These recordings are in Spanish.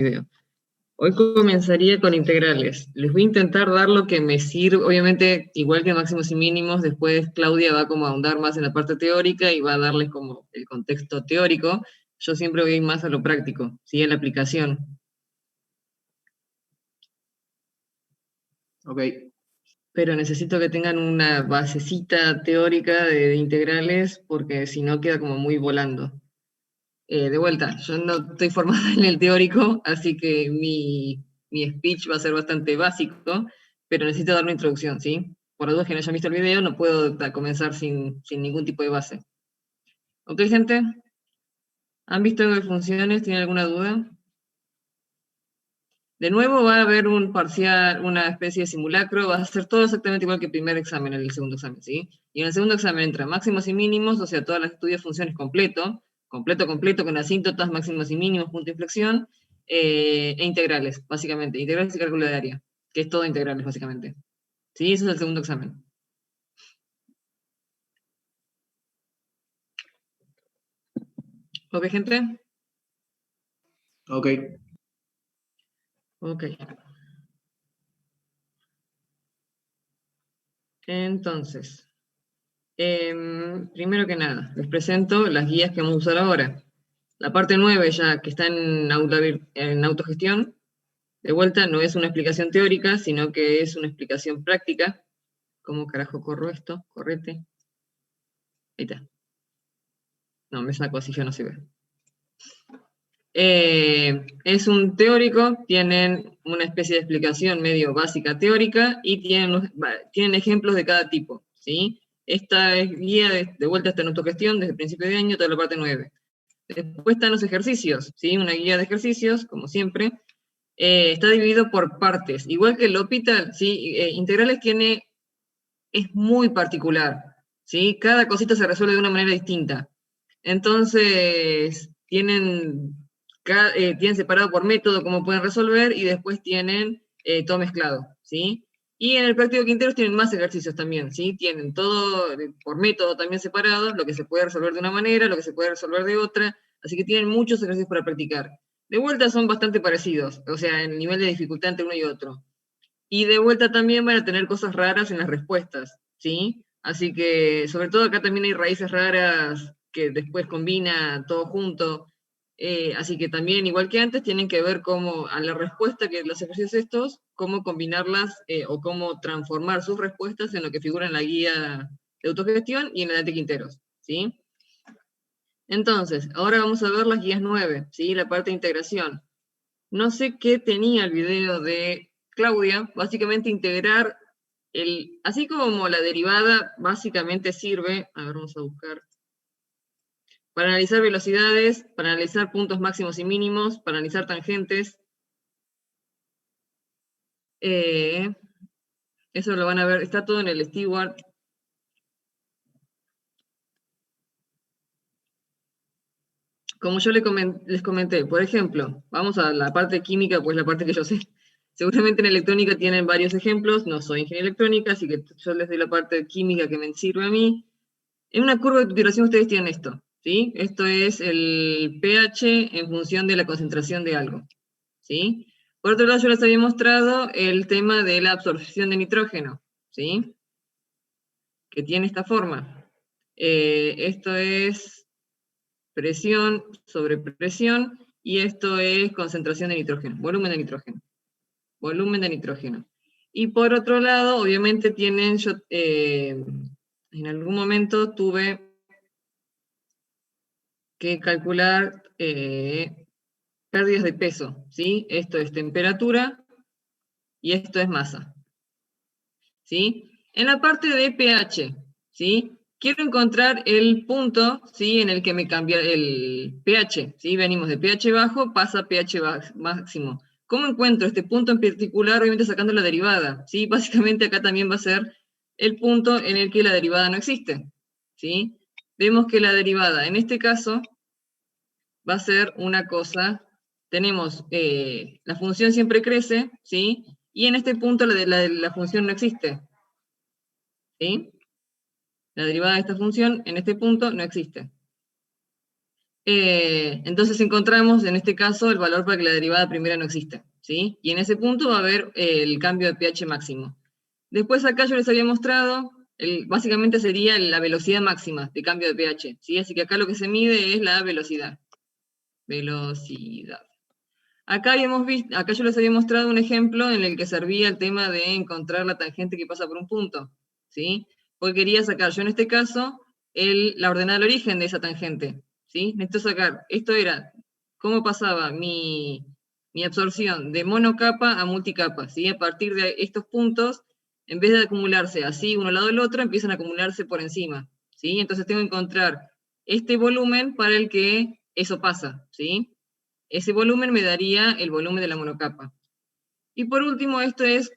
video. Hoy comenzaría con integrales. Les voy a intentar dar lo que me sirve, obviamente, igual que máximos y mínimos, después Claudia va como a ahondar más en la parte teórica y va a darles como el contexto teórico. Yo siempre voy más a lo práctico, ¿sí? A la aplicación. Ok. Pero necesito que tengan una basecita teórica de integrales, porque si no queda como muy volando. De vuelta, yo no estoy formada en el teórico, así que mi speech va a ser bastante básico, pero necesito dar una introducción, ¿sí? Por las dudas que no hayan visto el video, no puedo comenzar sin ningún tipo de base. ¿Ok, gente? ¿Han visto algo de funciones? ¿Tienen alguna duda? De nuevo va a haber un parcial, una especie de simulacro, va a ser todo exactamente igual que el primer examen, en el segundo examen, ¿sí? Y en el segundo examen entra máximos y mínimos, o sea, todas las estudios funciones completo, con asíntotas, máximos y mínimos, punto de inflexión, e integrales, básicamente, integrales y cálculo de área, que es todo integrales, básicamente. ¿Sí? Eso es el segundo examen. ¿Ok, gente? Ok. Ok. Entonces, primero que nada, les presento las guías que vamos a usar ahora. La parte 9 ya, que está en autogestión, de vuelta no es una explicación teórica, sino que es una explicación práctica. ¿Cómo carajo corro esto? Correte. Ahí está. No, me saco así ya no se ve. Es un teórico, tienen una especie de explicación medio básica teórica y tienen ejemplos de cada tipo, ¿sí? Esta es guía de vuelta está en autogestión desde el principio de año, toda la parte 9. Después están los ejercicios, ¿sí? Una guía de ejercicios, como siempre. Está dividido por partes. Igual que el hospital, ¿sí? Integrales es muy particular, ¿sí? Cada cosita se resuelve de una manera distinta. Entonces, tienen separado por método cómo pueden resolver y después tienen todo mezclado, ¿sí? Y en el práctico Quinteros tienen más ejercicios también, ¿sí? Tienen todo por método también separado, lo que se puede resolver de una manera, lo que se puede resolver de otra, así que tienen muchos ejercicios para practicar. De vuelta son bastante parecidos, o sea, en el nivel de dificultad entre uno y otro. Y de vuelta también van a tener cosas raras en las respuestas, ¿sí? Así que, sobre todo acá también hay raíces raras que después combina todo junto. Así que también, igual que antes, tienen que ver cómo, a la respuesta que los ejercicios estos, cómo combinarlas o cómo transformar sus respuestas en lo que figura en la guía de autogestión y en la de Quinteros, ¿sí? Entonces, ahora vamos a ver las guías 9, ¿sí? La parte de integración. No sé qué tenía el video de Claudia, básicamente integrar así como la derivada básicamente sirve, a ver, vamos a buscar, para analizar velocidades, para analizar puntos máximos y mínimos, para analizar tangentes. Eso lo van a ver, está todo en el Steward. Como yo les comenté, por ejemplo, vamos a la parte química, pues la parte que yo sé. Seguramente en electrónica tienen varios ejemplos, no soy ingeniero electrónica, así que yo les doy la parte química que me sirve a mí. En una curva de titulación ustedes tienen esto, ¿sí? Esto es el pH en función de la concentración de algo, ¿sí? Por otro lado, yo les había mostrado el tema de la absorción de nitrógeno, ¿sí? Que tiene esta forma. Esto es presión sobre presión y esto es concentración de nitrógeno, volumen de nitrógeno. Volumen de nitrógeno. Y por otro lado, obviamente tienen, en algún momento tuve que calcular pérdidas de peso, ¿sí? Esto es temperatura y esto es masa, ¿sí? En la parte de pH, ¿sí? Quiero encontrar el punto, ¿sí? En el que me cambia el pH, ¿sí? Venimos de pH bajo, pasa a pH máximo. ¿Cómo encuentro este punto en particular? Obviamente sacando la derivada, ¿sí? Básicamente acá también va a ser el punto en el que la derivada no existe, ¿sí? Vemos que la derivada, en este caso, va a ser una cosa, tenemos, la función siempre crece, ¿sí? Y en este punto la función no existe, ¿sí? La derivada de esta función en este punto no existe. Entonces encontramos, en este caso, el valor para que la derivada primera no exista, ¿sí? Y en ese punto va a haber el cambio de pH máximo. Después acá yo les había mostrado, básicamente sería la velocidad máxima de cambio de pH, ¿sí? Así que acá lo que se mide es la velocidad. Velocidad. Acá yo les había mostrado un ejemplo en el que servía el tema de encontrar la tangente que pasa por un punto, ¿sí? Porque quería sacar, yo en este caso, la ordenada del origen de esa tangente, ¿sí? Necesito sacar, esto era cómo pasaba mi absorción de monocapa a multicapa, ¿sí? A partir de estos puntos, en vez de acumularse así uno al lado del otro, empiezan a acumularse por encima, ¿sí? Entonces tengo que encontrar este volumen para el que eso pasa, ¿sí? Ese volumen me daría el volumen de la monocapa. Y por último, esto es,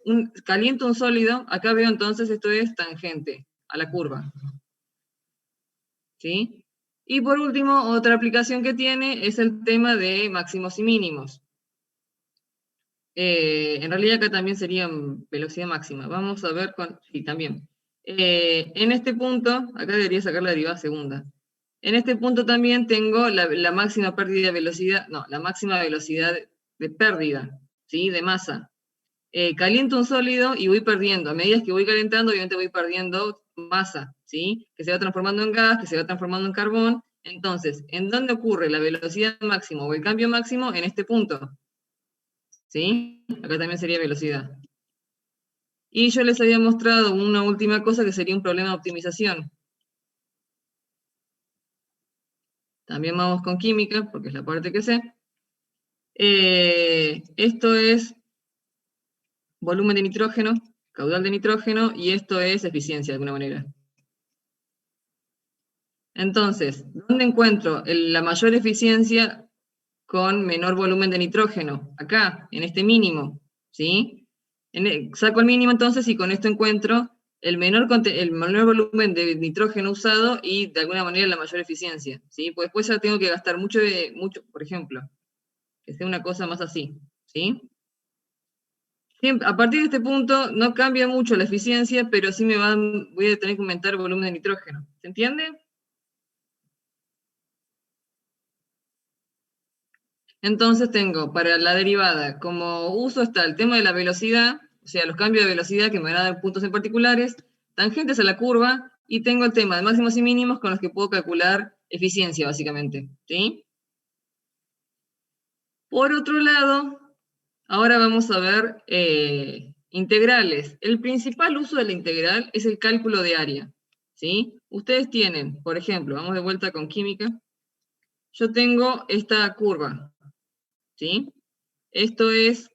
caliento un sólido, acá veo entonces esto es tangente a la curva. ¿Sí? Y por último, otra aplicación que tiene es el tema de máximos y mínimos. En realidad acá también sería velocidad máxima. Vamos a ver con... Sí, también. En este punto, acá debería sacar la derivada segunda. En este punto también tengo la máxima pérdida de velocidad, no, la máxima velocidad de pérdida, ¿sí? De masa. Caliento un sólido y voy perdiendo. A medida que voy calentando, obviamente voy perdiendo masa, ¿sí? Que se va transformando en gas, que se va transformando en carbón. Entonces, ¿en dónde ocurre la velocidad máxima o el cambio máximo? En este punto, ¿sí? Acá también sería velocidad. Y yo les había mostrado una última cosa que sería un problema de optimización. También vamos con química, porque es la parte que sé. Esto es volumen de nitrógeno, caudal de nitrógeno, y esto es eficiencia de alguna manera. Entonces, ¿dónde encuentro la mayor eficiencia con menor volumen de nitrógeno? Acá, en este mínimo, ¿sí? Saco el mínimo entonces y con esto encuentro el menor volumen de nitrógeno usado y de alguna manera la mayor eficiencia, ¿sí? Pues después ya tengo que gastar mucho, por ejemplo, que sea una cosa más así, ¿sí? A partir de este punto no cambia mucho la eficiencia, pero sí voy a tener que aumentar el volumen de nitrógeno. ¿Se entiende? Entonces tengo para la derivada, como uso está el tema de la velocidad, o sea, los cambios de velocidad que me van a dar puntos en particulares, tangentes a la curva, y tengo el tema de máximos y mínimos con los que puedo calcular eficiencia, básicamente, ¿sí? Por otro lado, ahora vamos a ver integrales. El principal uso de la integral es el cálculo de área, ¿sí? Ustedes tienen, por ejemplo, vamos de vuelta con química, yo tengo esta curva, ¿sí? Esto es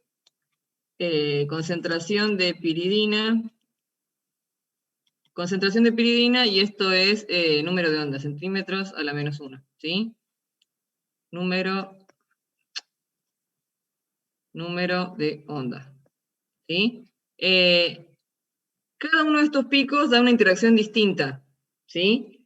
concentración de piridina, y esto es número de ondas, centímetros a la menos 1, ¿sí? Número de onda, ¿sí? Cada uno de estos picos da una interacción distinta, ¿sí?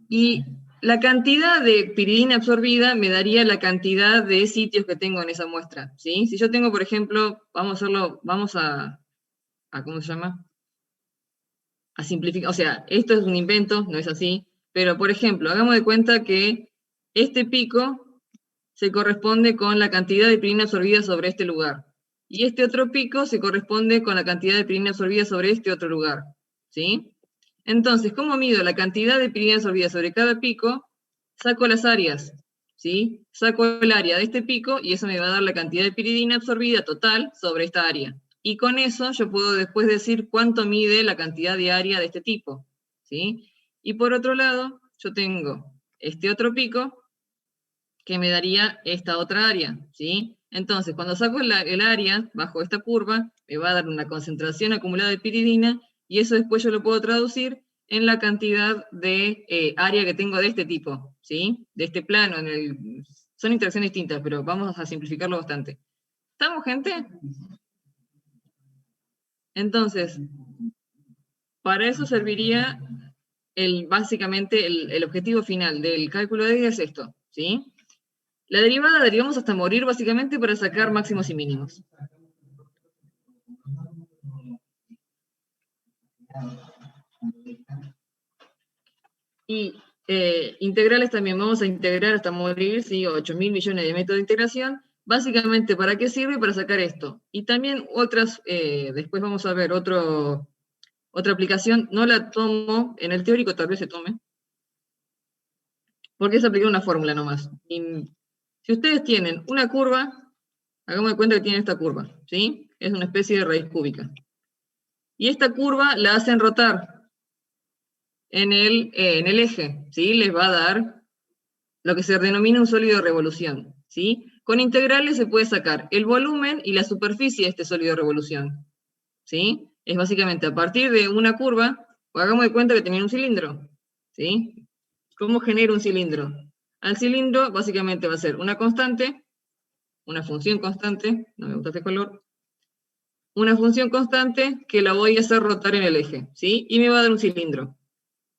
Y la cantidad de piridina absorbida me daría la cantidad de sitios que tengo en esa muestra, ¿sí? Si yo tengo, por ejemplo, vamos a ¿cómo se llama? A simplificar, o sea, esto es un invento, no es así, pero por ejemplo, hagamos de cuenta que este pico se corresponde con la cantidad de pirina absorbida sobre este lugar, y este otro pico se corresponde con la cantidad de pirina absorbida sobre este otro lugar, ¿sí? Entonces, ¿cómo mido la cantidad de pirina absorbida sobre cada pico? Saco las áreas, ¿sí? Saco el área de este pico y eso me va a dar la cantidad de piridina absorbida total sobre esta área. Y con eso yo puedo después decir cuánto mide la cantidad de área de este tipo, ¿sí? Y por otro lado, yo tengo este otro pico que me daría esta otra área, ¿sí? Entonces, cuando saco el área bajo esta curva, me va a dar una concentración acumulada de piridina y eso después yo lo puedo traducir en la cantidad de área que tengo de este tipo, ¿sí? De este plano. Son interacciones distintas, pero vamos a simplificarlo bastante. ¿Estamos, gente? Entonces, para eso serviría básicamente el objetivo final del cálculo de área es esto, ¿sí? La derivada derivamos hasta morir básicamente para sacar máximos y mínimos. Y integrales también vamos a integrar hasta morir, ¿sí? 8.000 millones de métodos de integración. Básicamente, ¿para qué sirve? Para sacar esto. Y también otras, después vamos a ver otra aplicación, no la tomo, en el teórico tal vez se tome, porque es aplicar una fórmula nomás. Y si ustedes tienen una curva, hagamos de cuenta que tienen esta curva, ¿sí? Es una especie de raíz cúbica. Y esta curva la hacen rotar en el eje, ¿sí? Les va a dar lo que se denomina un sólido de revolución, ¿sí? Con integrales se puede sacar el volumen y la superficie de este sólido de revolución, ¿sí? Es básicamente a partir de una curva, o hagamos de cuenta que tenía un cilindro, ¿sí? ¿Cómo genera un cilindro? Al cilindro básicamente va a ser una constante, una función constante, no me gusta este color, una función constante que la voy a hacer rotar en el eje, ¿sí? Y me va a dar un cilindro.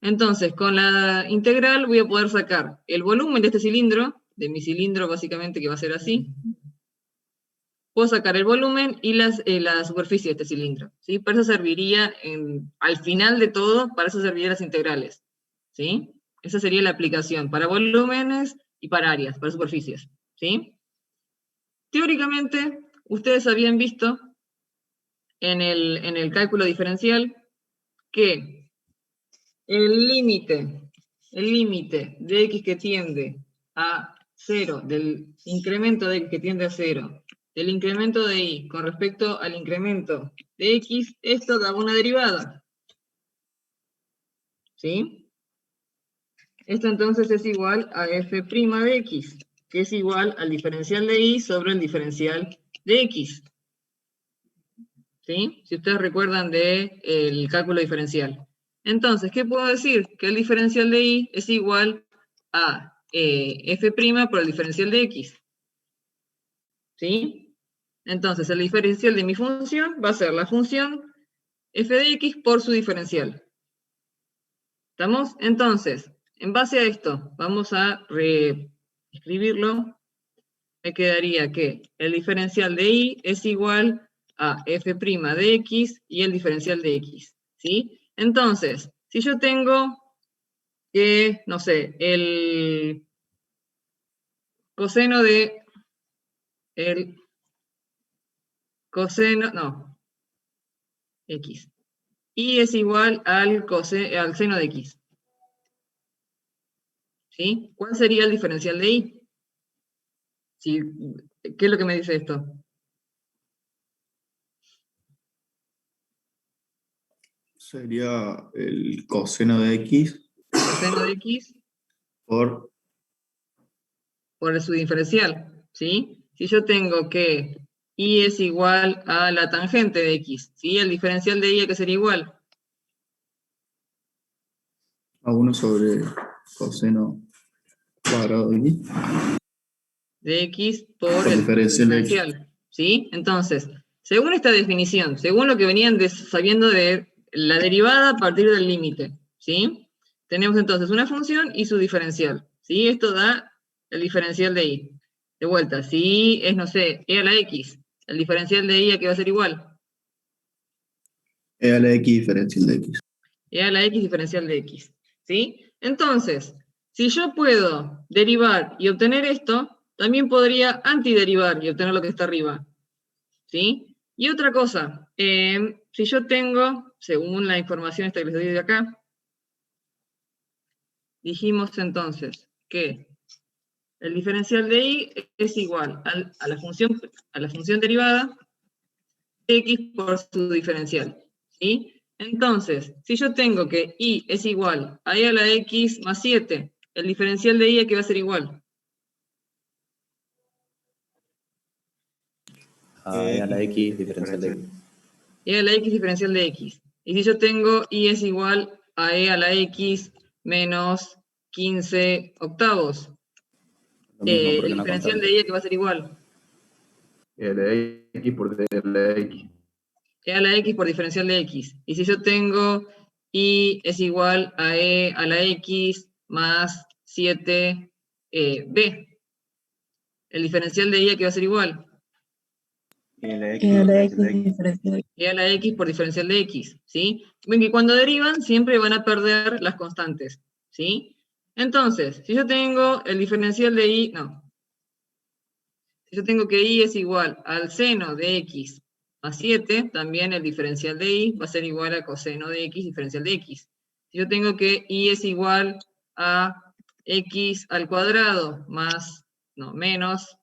Entonces, con la integral voy a poder sacar el volumen de este cilindro, de mi cilindro básicamente que va a ser así. Puedo sacar el volumen y la superficie de este cilindro, ¿sí? Para eso serviría, al final de todo, para eso servirían las integrales, ¿sí? Esa sería la aplicación, para volúmenes y para áreas, para superficies, ¿sí? Teóricamente, ustedes habían visto en el cálculo diferencial que el límite de x que tiende a 0, del incremento de x que tiende a 0, del incremento de y con respecto al incremento de x, esto da una derivada, ¿sí? Esto entonces es igual a f' de x, que es igual al diferencial de y sobre el diferencial de x, ¿sí? Si ustedes recuerdan del cálculo diferencial. Entonces, ¿qué puedo decir? Que el diferencial de y es igual a f' por el diferencial de x, ¿sí? Entonces, el diferencial de mi función va a ser la función f de x por su diferencial. ¿Estamos? Entonces, en base a esto, vamos a reescribirlo. Me quedaría que el diferencial de y es igual a f' de x y el diferencial de x, ¿sí? Entonces, si yo tengo que, no sé, el coseno de, el coseno, no, x, y es igual al seno de x, ¿sí? ¿Cuál sería el diferencial de y? ¿Sí? ¿Qué es lo que me dice esto? Sería el coseno de x Coseno de x por... por su diferencial, ¿sí? Si yo tengo que y es igual a la tangente de x, ¿sí? El diferencial de y, ¿a qué sería igual? A 1 sobre coseno cuadrado de x. De x por Por el diferencial de x. diferencial, ¿sí? Entonces, según esta definición, según lo que venían sabiendo de la derivada a partir del límite, ¿sí? Tenemos entonces una función y su diferencial, ¿sí? Esto da el diferencial de y. De vuelta, si es, no sé, e a la x, el diferencial de y, ¿a qué va a ser igual? E a la x diferencial de x. E a la x diferencial de x, ¿sí? Entonces, si yo puedo derivar y obtener esto, también podría antiderivar y obtener lo que está arriba, ¿sí? Y otra cosa, si yo tengo, según la información esta que les doy de acá, dijimos entonces que el diferencial de y es igual a la función derivada de x por su diferencial, ¿sí? Entonces, si yo tengo que y es igual a e a la x más 7, el diferencial de y, ¿a qué va a ser igual? A e a la x diferencial de x. E a la x diferencial de x. Y si yo tengo y es igual a e a la x menos 15 octavos, Lo mismo porque el una diferencial de constante. y, ¿a qué va a ser igual? E a la x por d a la x. E a la x por diferencial de x. Y si yo tengo y es igual a e a la x más 7 b, el diferencial de y, ¿a qué va a ser igual? E a la x E a la diferencial de x x. diferencial de x. E a la x por diferencial de x, ¿sí? Ven que cuando derivan siempre van a perder las constantes, ¿sí? Entonces, si yo tengo el diferencial de y, si yo tengo que y es igual al seno de x más 7, también el diferencial de y va a ser igual al coseno de x diferencial de x. Si yo tengo que y es igual a x al cuadrado menos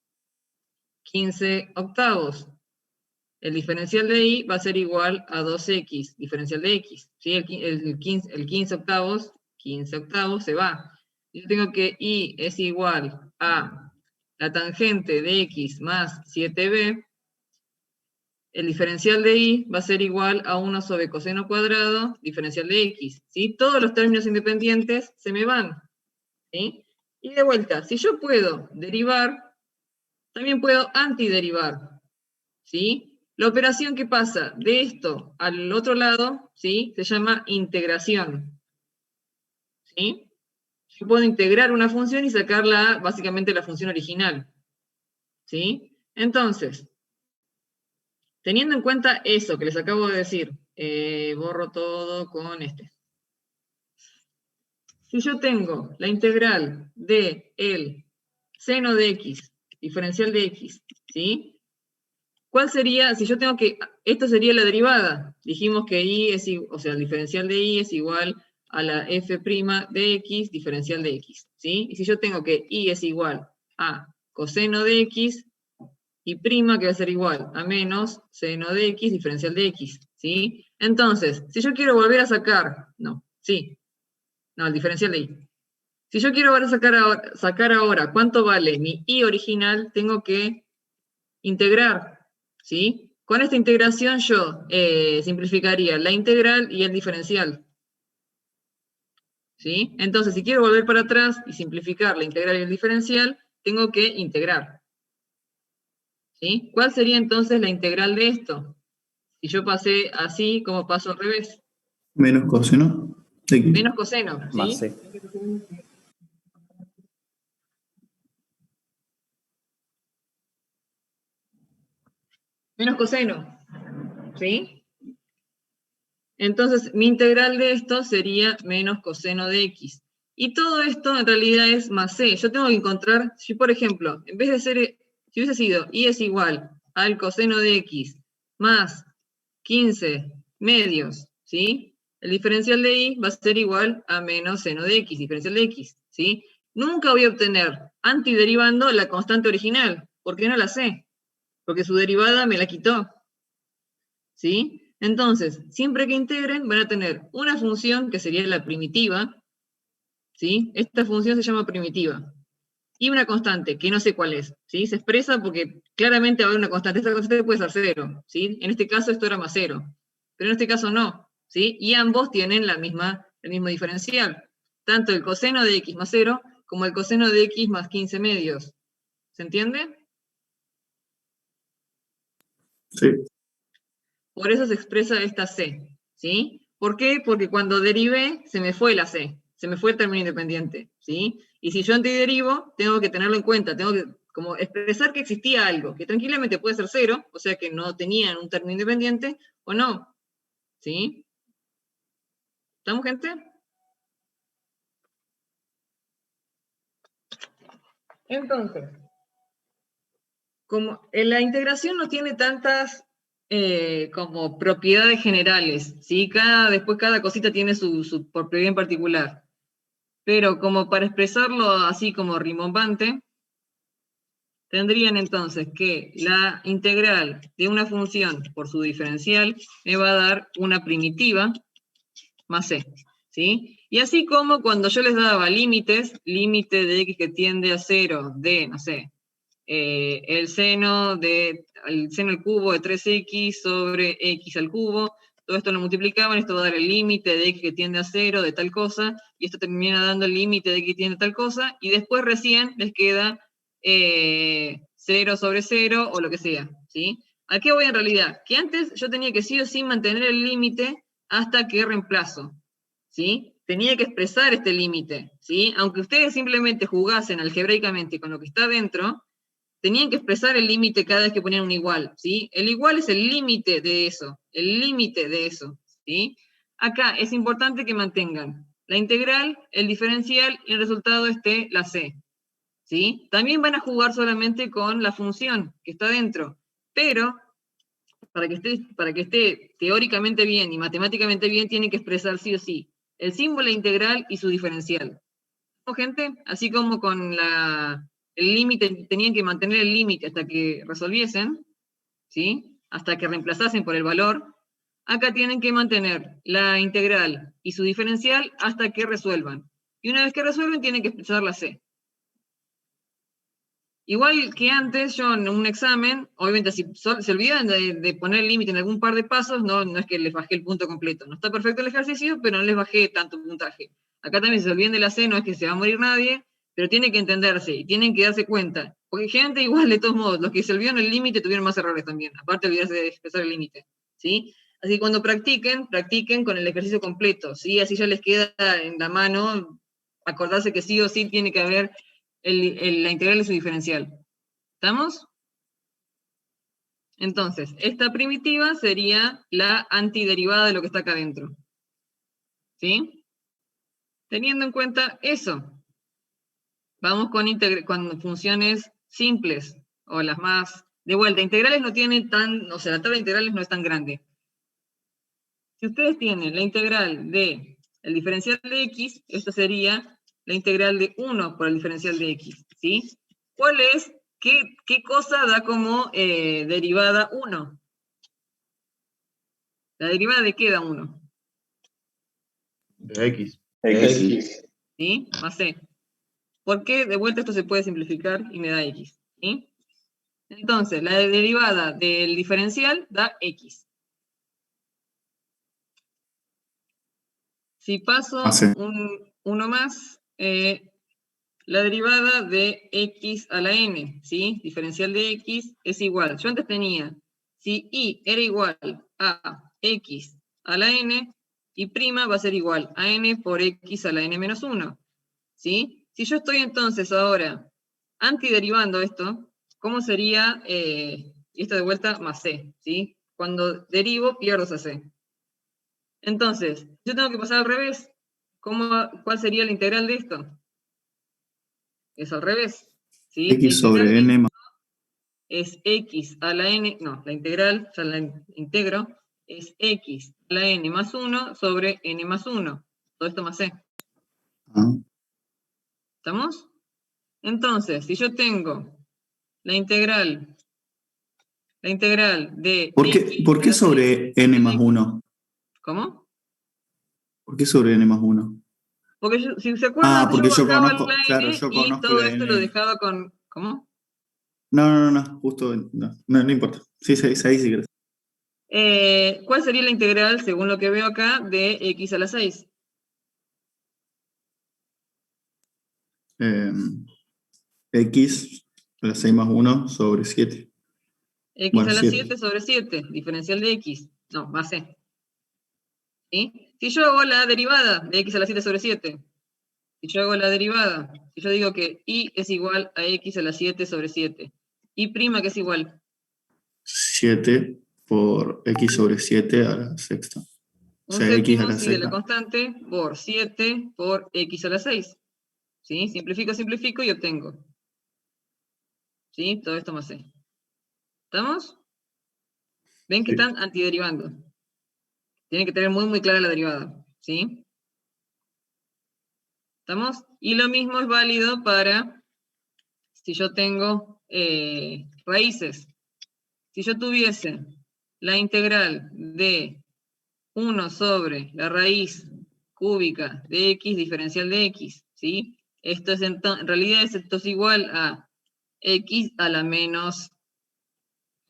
15 octavos, el diferencial de y va a ser igual a 2x diferencial de x. ¿Sí? El 15 octavos se va. Yo tengo que y es igual a la tangente de x más 7b, el diferencial de y va a ser igual a 1 sobre coseno cuadrado diferencial de x. ¿Sí? Todos los términos independientes se me van. ¿Sí? Y de vuelta, si yo puedo derivar, también puedo antiderivar. ¿Sí? La operación que pasa de esto al otro lado, ¿sí? Se llama integración. ¿Sí? Yo puedo integrar una función y sacarla, básicamente, la función original. ¿Sí? Entonces, teniendo en cuenta eso que les acabo de decir, borro todo con este. Si yo tengo la integral de el seno de x, diferencial de x, ¿sí? ¿Cuál sería, si yo tengo que, esta sería la derivada? Dijimos que y es, o sea, el diferencial de y es igual a la f' de x, diferencial de x, ¿sí? Y si yo tengo que y es igual a coseno de x, y prima que va a ser igual a menos seno de x, diferencial de x, ¿sí? Entonces, si yo quiero volver a sacar, el diferencial de y. Si yo quiero volver a sacar ahora cuánto vale mi y original, tengo que integrar, ¿sí? Con esta integración yo simplificaría la integral y el diferencial, ¿sí? Entonces, si quiero volver para atrás y simplificar la integral y el diferencial, tengo que integrar. ¿Sí? ¿Cuál sería entonces la integral de esto? Si yo pasé así, ¿cómo paso al revés? Menos coseno de x. Menos coseno, ¿sí? Más c. Menos coseno, ¿sí? Entonces, mi integral de esto sería menos coseno de x. Y todo esto en realidad es más c. Yo tengo que encontrar, si por ejemplo, en vez de ser, si hubiese sido y es igual al coseno de x más 15 medios, ¿sí? El diferencial de y va a ser igual a menos seno de x, diferencial de x, ¿sí? Nunca voy a obtener, antiderivando, la constante original, porque no la sé, porque su derivada me la quitó, ¿sí? Entonces, siempre que integren, van a tener una función que sería la primitiva, ¿sí? Esta función se llama primitiva. Y una constante, que no sé cuál es, ¿sí? Se expresa porque claramente va a haber una constante. Esta constante puede ser 0, ¿sí? En este caso esto era más 0, pero en este caso no, ¿sí? Y ambos tienen el mismo diferencial. Tanto el coseno de x más 0 como el coseno de x más 15 medios. ¿Se entiende? Sí. Por eso se expresa esta c, ¿sí? ¿Por qué? Porque cuando derivé, se me fue la c, se me fue el término independiente, ¿sí? Y si yo antiderivo, tengo que tenerlo en cuenta, tengo que como expresar que existía algo, que tranquilamente puede ser 0, o sea que no tenían un término independiente, o no, ¿sí? ¿Estamos, gente? Entonces, como la integración no tiene tantas como propiedades generales, ¿sí? Después cada cosita tiene su propiedad en particular. Pero como para expresarlo así como rimbombante, tendrían entonces que la integral de una función por su diferencial me va a dar una primitiva más c, ¿sí? Y así como cuando yo les daba límites, límite de x que tiende a 0 de, no sé, el seno al cubo de 3x sobre x al cubo, todo esto lo multiplicaban, esto va a dar el límite de x que tiende a 0 de tal cosa, y esto termina dando el límite de x que tiende a tal cosa, y después recién les queda 0 sobre 0 o lo que sea, ¿sí? ¿A qué voy en realidad? Que antes yo tenía que sí o sí mantener el límite hasta que reemplazo, ¿sí? Tenía que expresar este límite, ¿sí? Aunque ustedes simplemente jugasen algebraicamente con lo que está dentro, tenían que expresar el límite cada vez que ponían un igual, ¿sí? El igual es el límite de eso, ¿sí? Acá es importante que mantengan la integral, el diferencial, y el resultado esté la c. ¿Sí? También van a jugar solamente con la función que está dentro, pero para que esté teóricamente bien y matemáticamente bien, tiene que expresar sí o sí el símbolo integral y su diferencial. ¿No, gente? Así como con el límite, tenían que mantener el límite hasta que resolviesen, ¿sí? Hasta que reemplazasen por el valor. Acá tienen que mantener la integral y su diferencial hasta que resuelvan. Y una vez que resuelven, tienen que expresar la c. Igual que antes, yo en un examen, obviamente si se olvidan de poner el límite en algún par de pasos, no es que les bajé el punto completo. No está perfecto el ejercicio, pero no les bajé tanto puntaje. Acá también si se olviden de la C, no es que se va a morir nadie, pero tiene que entenderse y tienen que darse cuenta. Porque gente igual, de todos modos, los que se olvidaron el límite tuvieron más errores también, aparte de olvidarse de expresar el límite, ¿sí? Así que cuando practiquen con el ejercicio completo, ¿sí? Así ya les queda en la mano acordarse que sí o sí tiene que haber la integral de su diferencial. ¿Estamos? Entonces, esta primitiva sería la antiderivada de lo que está acá adentro. ¿Sí? Teniendo en cuenta eso, vamos con funciones simples, o las más... De vuelta, integrales no tienen o sea, la tabla de integrales no es tan grande. Si ustedes tienen la integral de el diferencial de x, esta sería la integral de 1 por el diferencial de x, ¿sí? ¿Cuál es? ¿Qué cosa da como derivada 1? ¿La derivada de qué da 1? De X. X. ¿Sí? Más c. ¿Por qué? De vuelta esto se puede simplificar y me da x, ¿sí? Entonces, la derivada del diferencial da x. Si paso C. uno más, la derivada de x a la n, ¿sí? Diferencial de x es igual. Yo antes tenía, si y era igual a x a la n, y prima va a ser igual a n por x a la n menos 1, ¿sí? Si yo estoy entonces ahora antiderivando esto, ¿cómo sería esto de vuelta más c, ¿sí? Cuando derivo, pierdo esa c. Entonces, yo tengo que pasar al revés. ¿Cuál sería la integral de esto? Es al revés, ¿sí? X sobre n más. Es x a la n, no, la integral, ya la integro, es x a la n más 1 sobre n más 1. Todo esto más c. ¿Estamos? Entonces, si yo tengo la integral de x ¿Por a qué la 6, sobre n más 1? ¿cómo? ¿Por qué sobre n más 1? Porque si se acuerdan, yo Porque yo bajaba la conozco, claro, n yo y conozco todo la esto lo n. dejaba con... ¿Cómo? No, justo, no importa. Sí, ahí sí querés. ¿Cuál sería la integral, según lo que veo acá, de x a la 6? X a la 6 más 1 sobre 7. X Bueno, a la 7. 7 sobre 7, diferencial de x. No, más c. ¿Sí? Si yo hago la derivada de x a la 7 sobre 7, si yo hago la derivada, si yo digo que y es igual a x a la 7 sobre 7, y prima que es igual. 7 por x sobre 7 a la sexta. O Un sea, x a séptimo, la sí, de la sexta. constante por 7 por x a la 6. ¿Sí? Simplifico y obtengo. ¿Sí? Todo esto más c. ¿Estamos? Ven que Sí. están antiderivando. Tienen que tener muy clara la derivada. ¿Sí? ¿Estamos? Y lo mismo es válido para si yo tengo raíces. Si yo tuviese la integral de 1 sobre la raíz cúbica de x diferencial de x, ¿sí? Esto es en realidad esto es igual a x a la menos,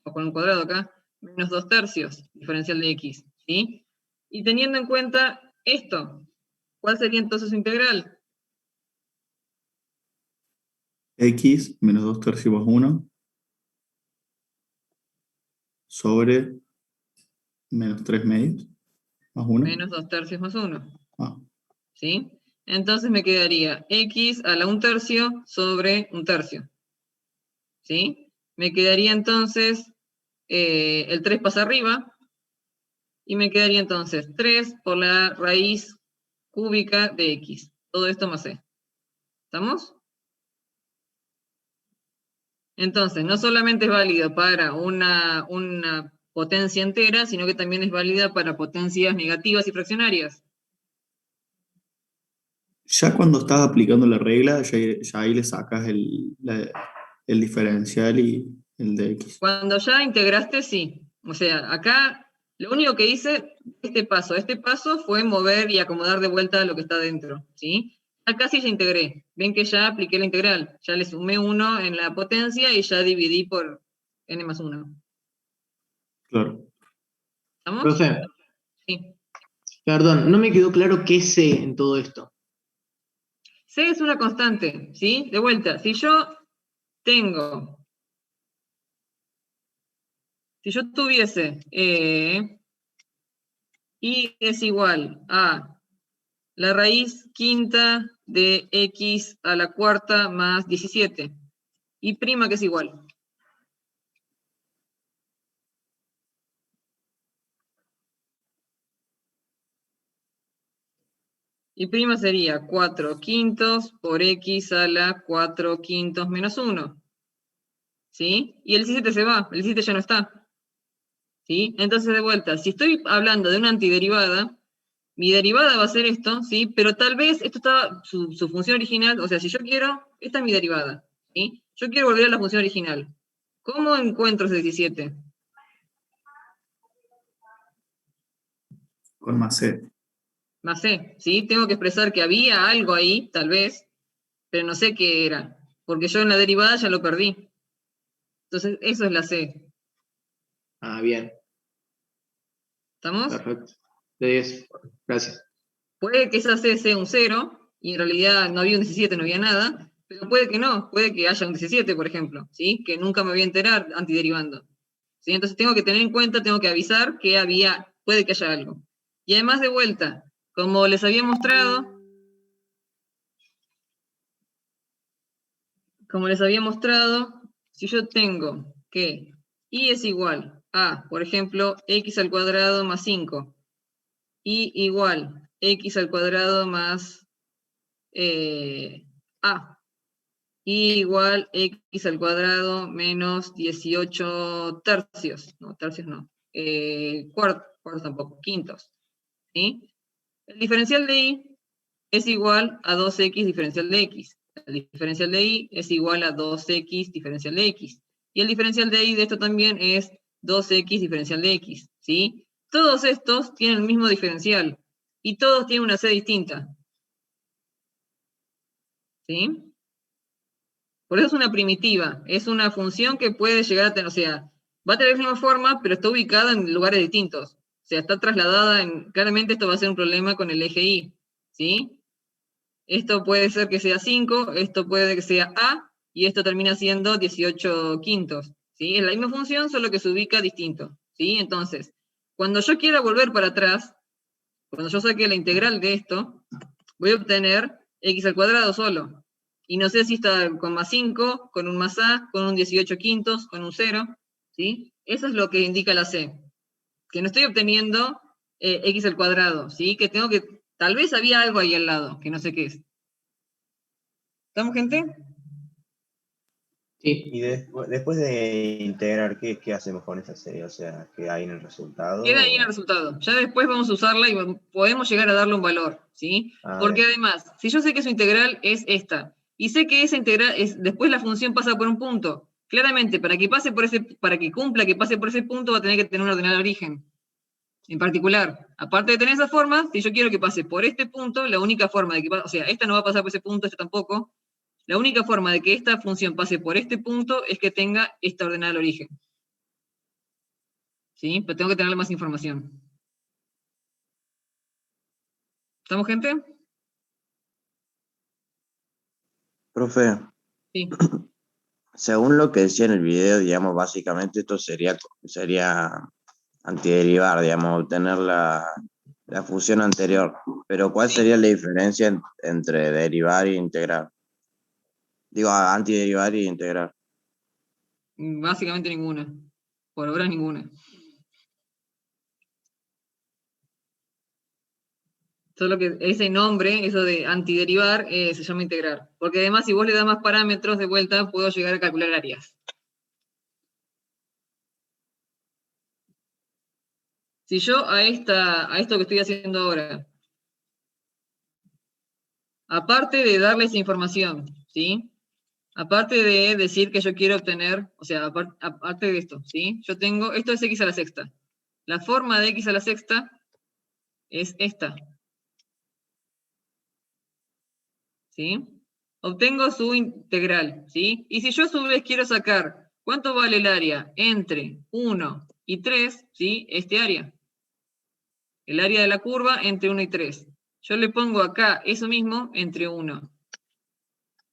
o con un cuadrado acá, menos 2 tercios diferencial de x, ¿sí? Y teniendo en cuenta esto, ¿cuál sería entonces su integral? X menos 2 tercios más 1 sobre menos 3 medios más 1. Menos 2 tercios más 1. Ah, ¿Sí? Entonces me quedaría x a la 1 tercio sobre 1 tercio. ¿Sí? Me quedaría entonces, el 3 pasa arriba, y me quedaría entonces 3 por la raíz cúbica de x. Todo esto más c. ¿Estamos? Entonces, no solamente es válido para una potencia entera, sino que también es válida para potencias negativas y fraccionarias. Ya cuando estás aplicando la regla, ya ahí le sacas el diferencial y el de x. Cuando ya integraste, sí. O sea, acá lo único que hice, este paso fue mover y acomodar de vuelta lo que está dentro, ¿sí? Acá sí ya integré. Ven que ya apliqué la integral. Ya le sumé 1 en la potencia y ya dividí por n más 1. Claro. ¿Estamos? Profe, Sí. perdón, no me quedó claro qué es C en todo esto. C es una constante, ¿sí? De vuelta, si yo tuviese y es igual a la raíz quinta de x a la cuarta más 17, y prima que es igual. Y prima sería 4 quintos por x a la 4 quintos menos 1. ¿Sí? Y el 17 se va, el 17 ya no está. ¿Sí? Entonces, de vuelta, si estoy hablando de una antiderivada, mi derivada va a ser esto, ¿sí? Pero tal vez esto está, su función original, o sea, si yo quiero, esta es mi derivada, ¿sí? Yo quiero volver a la función original. ¿Cómo encuentro ese 17? Con más c. Más C, ¿sí? Tengo que expresar que había algo ahí, tal vez, pero no sé qué era, porque yo en la derivada ya lo perdí. Entonces, eso es la C. Ah, bien, ¿Estamos? perfecto. De 10, gracias. Puede que esa C sea un 0, y en realidad no había un 17, no había nada, pero puede que no, puede que haya un 17, por ejemplo, ¿sí? Que nunca me voy a enterar antiderivando. ¿Sí? Entonces tengo que tener en cuenta, tengo que avisar que puede que haya algo. Y además de vuelta, como les había mostrado, si yo tengo que y es igual a, por ejemplo, x al cuadrado más 5, y igual x al cuadrado más a, y igual x al cuadrado menos 18 tercios. No, tercios no. Cuartos tampoco, quintos. ¿Sí? El diferencial de y es igual a 2x diferencial de x. El diferencial de y es igual a 2x diferencial de x. Y el diferencial de y de esto también es 2x diferencial de x. ¿Sí? Todos estos tienen el mismo diferencial. Y todos tienen una c distinta. ¿Sí? Por eso es una primitiva. Es una función que puede llegar a tener, o sea, va a tener la misma forma, pero está ubicada en lugares distintos. O sea, está trasladada claramente esto va a ser un problema con el eje y. ¿Sí? Esto puede ser que sea 5, esto puede que sea a, y esto termina siendo 18 quintos. ¿Sí? Es la misma función, solo que se ubica distinto. ¿Sí? Entonces, cuando yo quiera volver para atrás, cuando yo saque la integral de esto, voy a obtener x al cuadrado solo. Y no sé si está con más 5, con un más a, con un 18 quintos, con un 0. ¿Sí? Eso es lo que indica la c. Que no estoy obteniendo x al cuadrado. ¿Sí? Que tengo que... Tal vez había algo ahí al lado, que no sé qué es. ¿Estamos, gente? Sí, Y después de integrar, ¿qué hacemos con esa serie? O sea, ¿qué hay en el resultado? Queda ahí en el resultado. Ya después vamos a usarla y podemos llegar a darle un valor, ¿sí? Porque Bien. además, si yo sé que su integral es esta, y sé que esa integral después la función pasa por un punto, claramente, para que cumpla que pase por ese punto, va a tener que tener un ordenal de origen. En particular, aparte de tener esa forma, si yo quiero que pase por este punto, la única forma de que pase, o sea, esta no va a pasar por ese punto, esta tampoco, la única forma de que esta función pase por este punto es que tenga esta ordenada al origen. ¿Sí? Pero tengo que tenerle más información. ¿Estamos, gente? Profe, Sí. según lo que decía en el video, digamos, básicamente esto sería antiderivar, digamos, obtener la función anterior. Pero ¿cuál sería la diferencia entre derivar e integrar? Digo, antiderivar e integrar. Básicamente ninguna. Por ahora ninguna. Solo que ese nombre, eso de antiderivar, se llama integrar. Porque además, si vos le das más parámetros de vuelta, puedo llegar a calcular áreas. Si yo a esto que estoy haciendo ahora, aparte de darles información, ¿sí? Aparte de decir que yo quiero obtener, o sea, aparte de esto, ¿sí? Yo tengo, esto es x a la sexta. La forma de x a la sexta es esta. ¿Sí? Obtengo su integral, ¿sí? Y si yo a su vez quiero sacar cuánto vale el área entre 1 y 3, ¿sí? Este área. El área de la curva entre 1 y 3. Yo le pongo acá eso mismo entre 1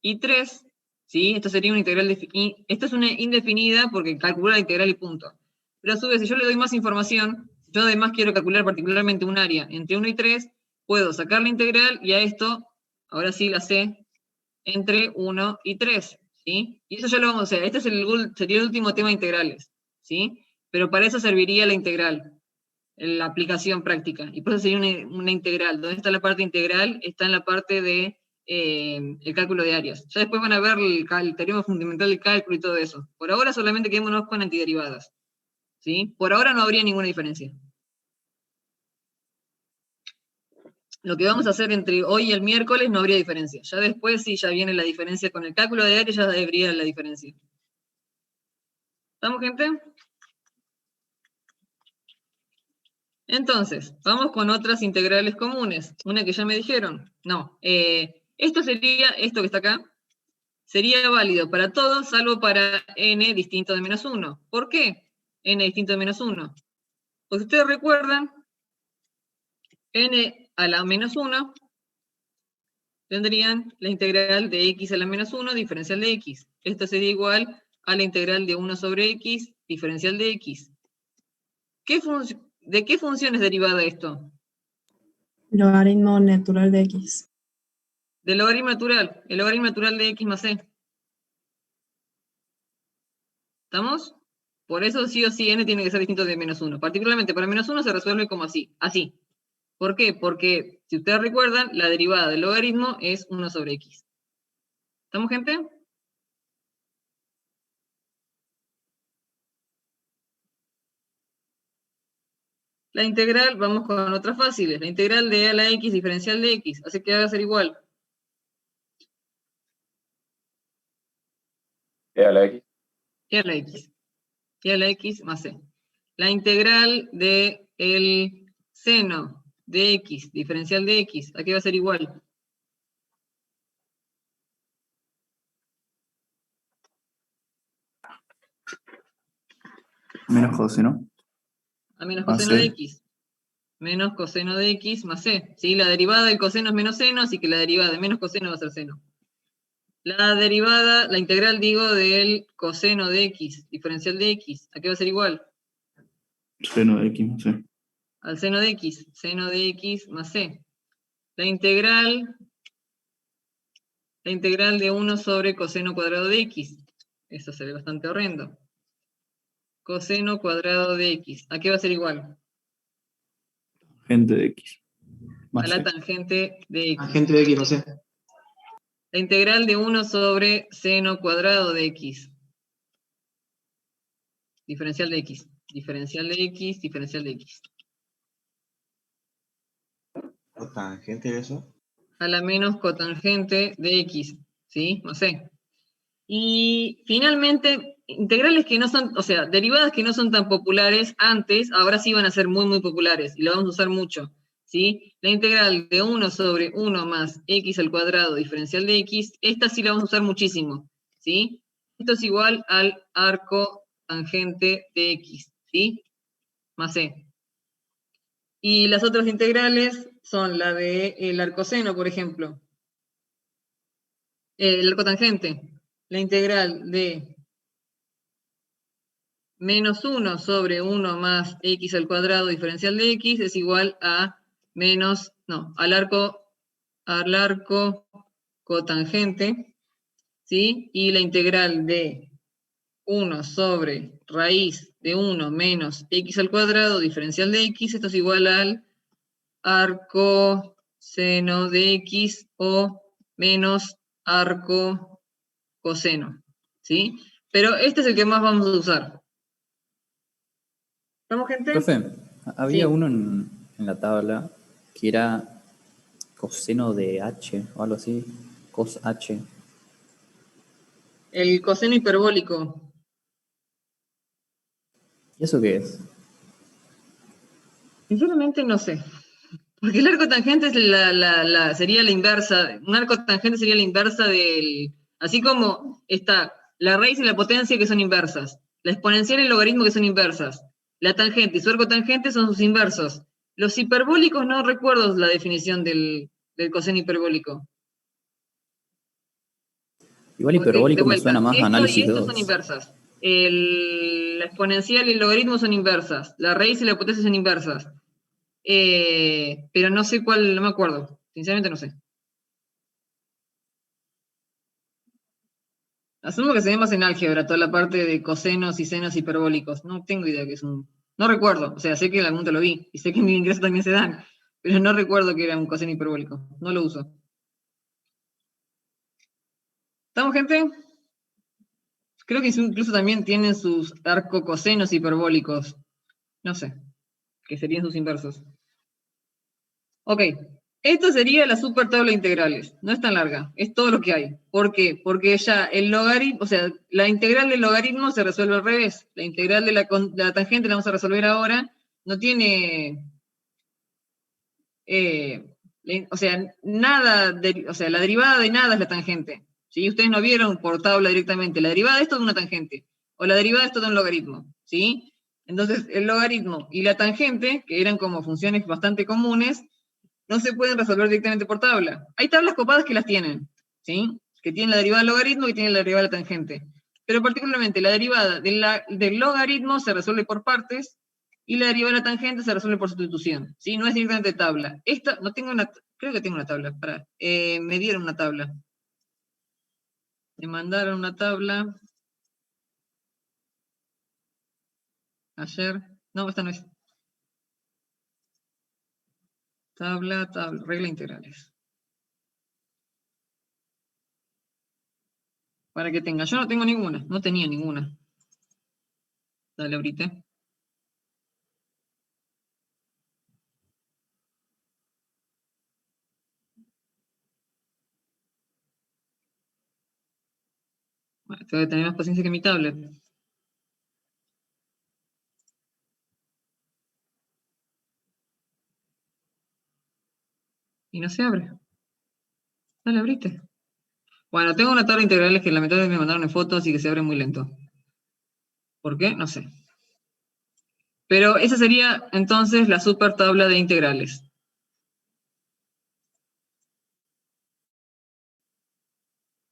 y 3, ¿sí? Esto sería una integral, esto es una indefinida porque calcula la integral y punto. Pero a su vez, si yo le doy más información, yo además quiero calcular particularmente un área entre 1 y 3, puedo sacar la integral y a esto, ahora sí la sé, entre 1 y 3, ¿sí? Y eso ya lo vamos a hacer. Este sería el último tema de integrales, ¿sí? Pero para eso serviría la integral, la aplicación práctica. Y por eso sería una integral. ¿Dónde está la parte integral? Está en la parte de el cálculo de áreas. Ya después van a ver el teorema fundamental del cálculo y todo eso. Por ahora solamente quedémonos con antiderivadas, ¿sí? Por ahora no habría ninguna diferencia. Lo que vamos a hacer entre hoy y el miércoles no habría diferencia. Ya después, si ya viene la diferencia con el cálculo de área, ya debería la diferencia. ¿Estamos, gente? Entonces, vamos con otras integrales comunes. Una que ya me dijeron. No. Esto que está acá, sería válido para todos, salvo para n distinto de menos 1. ¿Por qué n distinto de menos 1? Pues ustedes recuerdan, n a la menos 1 tendrían la integral de x a la menos 1 diferencial de x. Esto sería igual a la integral de 1 sobre x diferencial de x. ¿De qué función es derivada esto? Logaritmo natural de x. Del logaritmo natural. El logaritmo natural de x más c. ¿Estamos? Por eso sí o sí n tiene que ser distinto de menos 1. Particularmente para menos 1 se resuelve como así. Así. ¿Por qué? Porque, si ustedes recuerdan, la derivada del logaritmo es 1 sobre x. ¿Estamos, gente? La integral, vamos con otras fáciles. La integral de a la x diferencial de x. Así que va a ser igual. E a la X. Y a la x. Y a la x más c. La integral de el seno de x, diferencial de x. Aquí va a ser igual. Menos coseno. A menos Más coseno de c. x. Menos coseno de x más c. ¿Sí? La derivada del coseno es menos seno, así que la derivada de menos coseno va a ser seno. La derivada, la integral, digo, del coseno de x, diferencial de x. ¿A qué va a ser igual? Seno de x más c. Al seno de x más c. La integral de 1 sobre coseno cuadrado de x. Eso se ve bastante horrendo. Coseno cuadrado de x. ¿A qué va a ser igual? Tangente de x. A Más la c. tangente de x. Tangente de x, no sé. La integral de 1 sobre seno cuadrado de x. Diferencial de x. Diferencial de x, diferencial de x. ¿Tangente de eso? A la menos cotangente de x. ¿Sí? No sé. Y finalmente, integrales que no son, o sea, derivadas que no son tan populares antes, ahora sí van a ser muy, muy populares y lo vamos a usar mucho. ¿Sí? La integral de 1 sobre 1 más x al cuadrado diferencial de x, esta sí la vamos a usar muchísimo. ¿Sí? Esto es igual al arco tangente de x. ¿Sí? Más c. Y las otras integrales son la del arcoseno, por ejemplo. El arco tangente. La integral de menos 1 sobre 1 más x al cuadrado diferencial de x es igual a menos, no, al arco cotangente, ¿sí? Y la integral de 1 sobre raíz de 1 menos x al cuadrado diferencial de x, esto es igual al arco seno de X o menos arco coseno, ¿sí? Pero este es el que más vamos a usar. ¿Estamos, gente? Profe, había Sí. uno en la tabla que era coseno de H o algo así, cos H. El coseno hiperbólico. ¿Y eso qué es? Sinceramente no sé. Porque el arco tangente es sería la inversa. Un arco tangente sería la inversa del. Así como está la raíz y la potencia que son inversas. La exponencial y el logaritmo que son inversas. La tangente y su arco tangente son sus inversos. Los hiperbólicos no recuerdo la definición del coseno hiperbólico. Igual Porque, de hiperbólico me vuelta, suena más a esto y análisis esto son 2. inversas. La exponencial y el logaritmo son inversas. La raíz y la potencia son inversas. Pero no sé cuál, no me acuerdo. Sinceramente no sé. Asumo que se ve más en álgebra, toda la parte de cosenos y senos hiperbólicos. No tengo idea que es un. No recuerdo. O sea, sé que en algún te lo vi. Y sé que en el ingreso también se dan. Pero no recuerdo que era un coseno hiperbólico. No lo uso. ¿Estamos, gente? Creo que incluso también tienen sus arcocosenos hiperbólicos. No sé. Que serían sus inversos. Ok. Esto sería la super tabla de integrales. No es tan larga, es todo lo que hay. ¿Por qué? Porque ya el logaritmo, o sea, la integral del logaritmo se resuelve al revés. La integral de la tangente la vamos a resolver ahora. No tiene, o sea, o sea, la derivada de nada es la tangente. ¿Sí? Ustedes no vieron por tabla directamente. La derivada de esto es una tangente. O la derivada de esto de un logaritmo. ¿Sí? Entonces, el logaritmo y la tangente, que eran como funciones bastante comunes, no se pueden resolver directamente por tabla. Hay tablas copadas que las tienen, ¿sí? Que tienen la derivada del logaritmo y tienen la derivada de la tangente. Pero particularmente la derivada del logaritmo se resuelve por partes y la derivada de la tangente se resuelve por sustitución, ¿sí? No es directamente tabla. Esta, no tengo una, creo que tengo una tabla, me dieron una tabla. Me mandaron una tabla ayer. No, esta no es. Tabla, regla integrales. Para que tenga. Yo no tengo ninguna, no tenía ninguna. Dale, ahorita. Bueno, tengo que tener más paciencia que mi tablet. Y no se abre. Dale, abriste. Bueno, tengo una tabla de integrales que lamentablemente me mandaron en fotos y que se abre muy lento. ¿Por qué? No sé. Pero esa sería entonces la super tabla de integrales.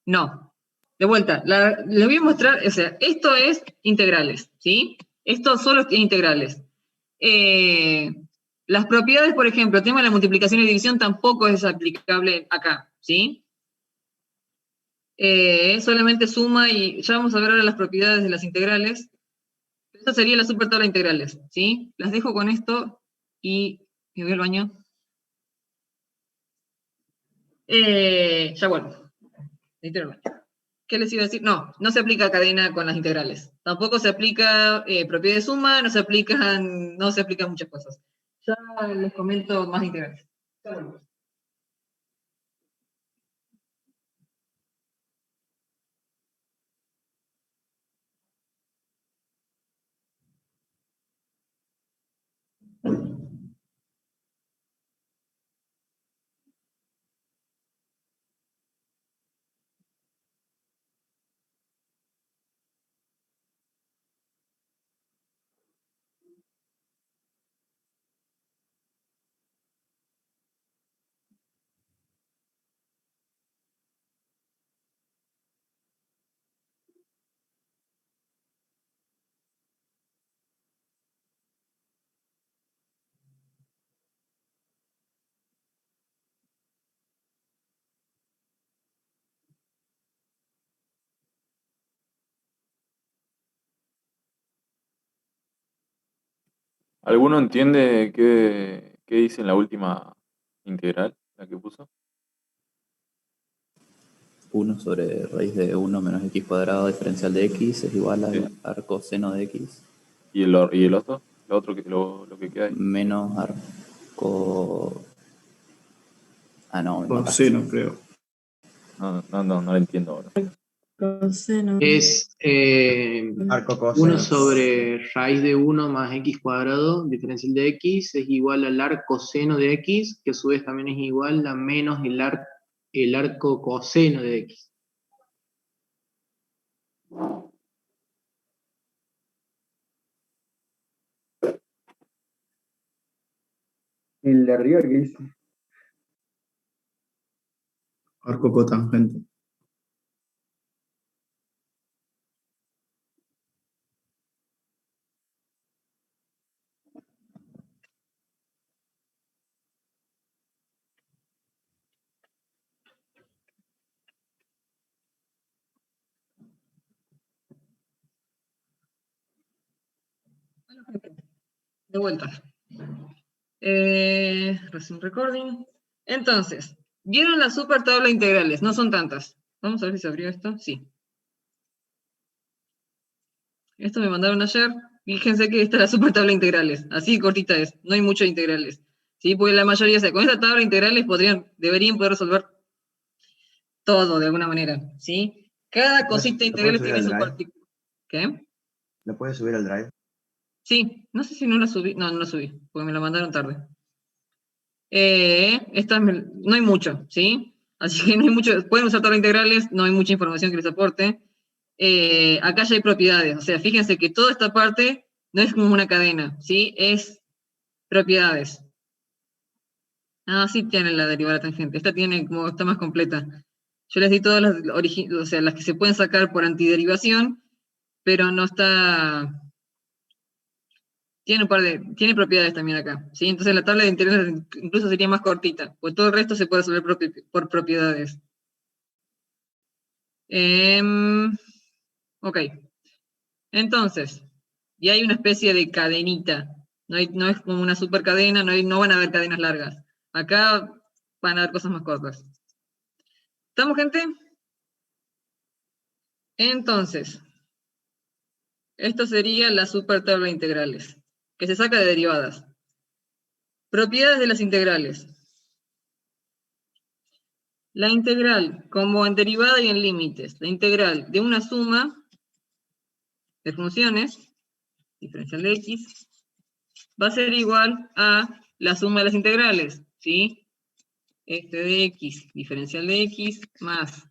No. De vuelta, les voy a mostrar, o sea, esto es integrales, ¿sí? Esto solo es integrales. Las propiedades, por ejemplo, el tema de la multiplicación y división tampoco es aplicable acá, ¿sí? Solamente suma y ya vamos a ver ahora las propiedades de las integrales. Esta sería la super tabla de integrales, ¿sí? Las dejo con esto y me voy al baño. Ya vuelvo. ¿Qué les iba a decir? No, no se aplica cadena con las integrales. Tampoco se aplica propiedad de suma, no se aplican muchas cosas. Ya les comento más integrales. Ya vuelvo. ¿Alguno entiende qué dice en la última integral? la que puso. 1 sobre raíz de 1 menos x cuadrado diferencial de x es igual Sí. al arco seno de x ¿Y el otro? Lo otro lo que queda ahí. menos arco... Ah, no, me mataste. Coseno, creo. No lo entiendo ahora. Coseno. Es Arco 1 coseno. sobre raíz de 1 más x cuadrado, diferencial de x, es igual al arco seno de x, que a su vez también es igual a menos el arco coseno de x. El de arriba que dice. Arco cotangente. De vuelta. Resume recording. Entonces, ¿vieron la super tabla de integrales? No son tantas. Vamos a ver si se abrió esto. Sí. Esto me mandaron ayer. Fíjense que esta es la super tabla de integrales. Así cortita es. No hay mucho de integrales. ¿Sí? Porque la mayoría, o sea, con esta tabla de integrales deberían poder resolver todo de alguna manera. ¿Sí? Cada cosita de ¿Lo puedes integrales subir tiene al su Drive? partícula. ¿Qué? ¿Lo puedes subir al Drive? Sí. No sé si no la subí. No, no la subí. Porque me la mandaron tarde. No hay mucho, ¿sí? Así que no hay mucho, pueden usar tablas integrales, no hay mucha información que les aporte. Acá ya hay propiedades, o sea, fíjense que toda esta parte no es como una cadena, ¿sí? Es propiedades. Ah, sí tiene la derivada tangente, esta tiene como, está más completa. Yo les di todas las, o sea, las que se pueden sacar por antiderivación, pero no está... Tiene tiene propiedades también acá, ¿sí? Entonces la tabla de integrales incluso sería más cortita, pues todo el resto se puede resolver por propiedades. Ok. Entonces, y hay una especie de cadenita. No es como una super cadena, no van a haber cadenas largas. Acá van a haber cosas más cortas. ¿Estamos, gente? Entonces, esto sería la super tabla de integrales, que se saca de derivadas. Propiedades de las integrales. La integral, como en derivada y en límites, la integral de una suma de funciones, diferencial de x, va a ser igual a la suma de las integrales, ¿sí? F de x, diferencial de x, más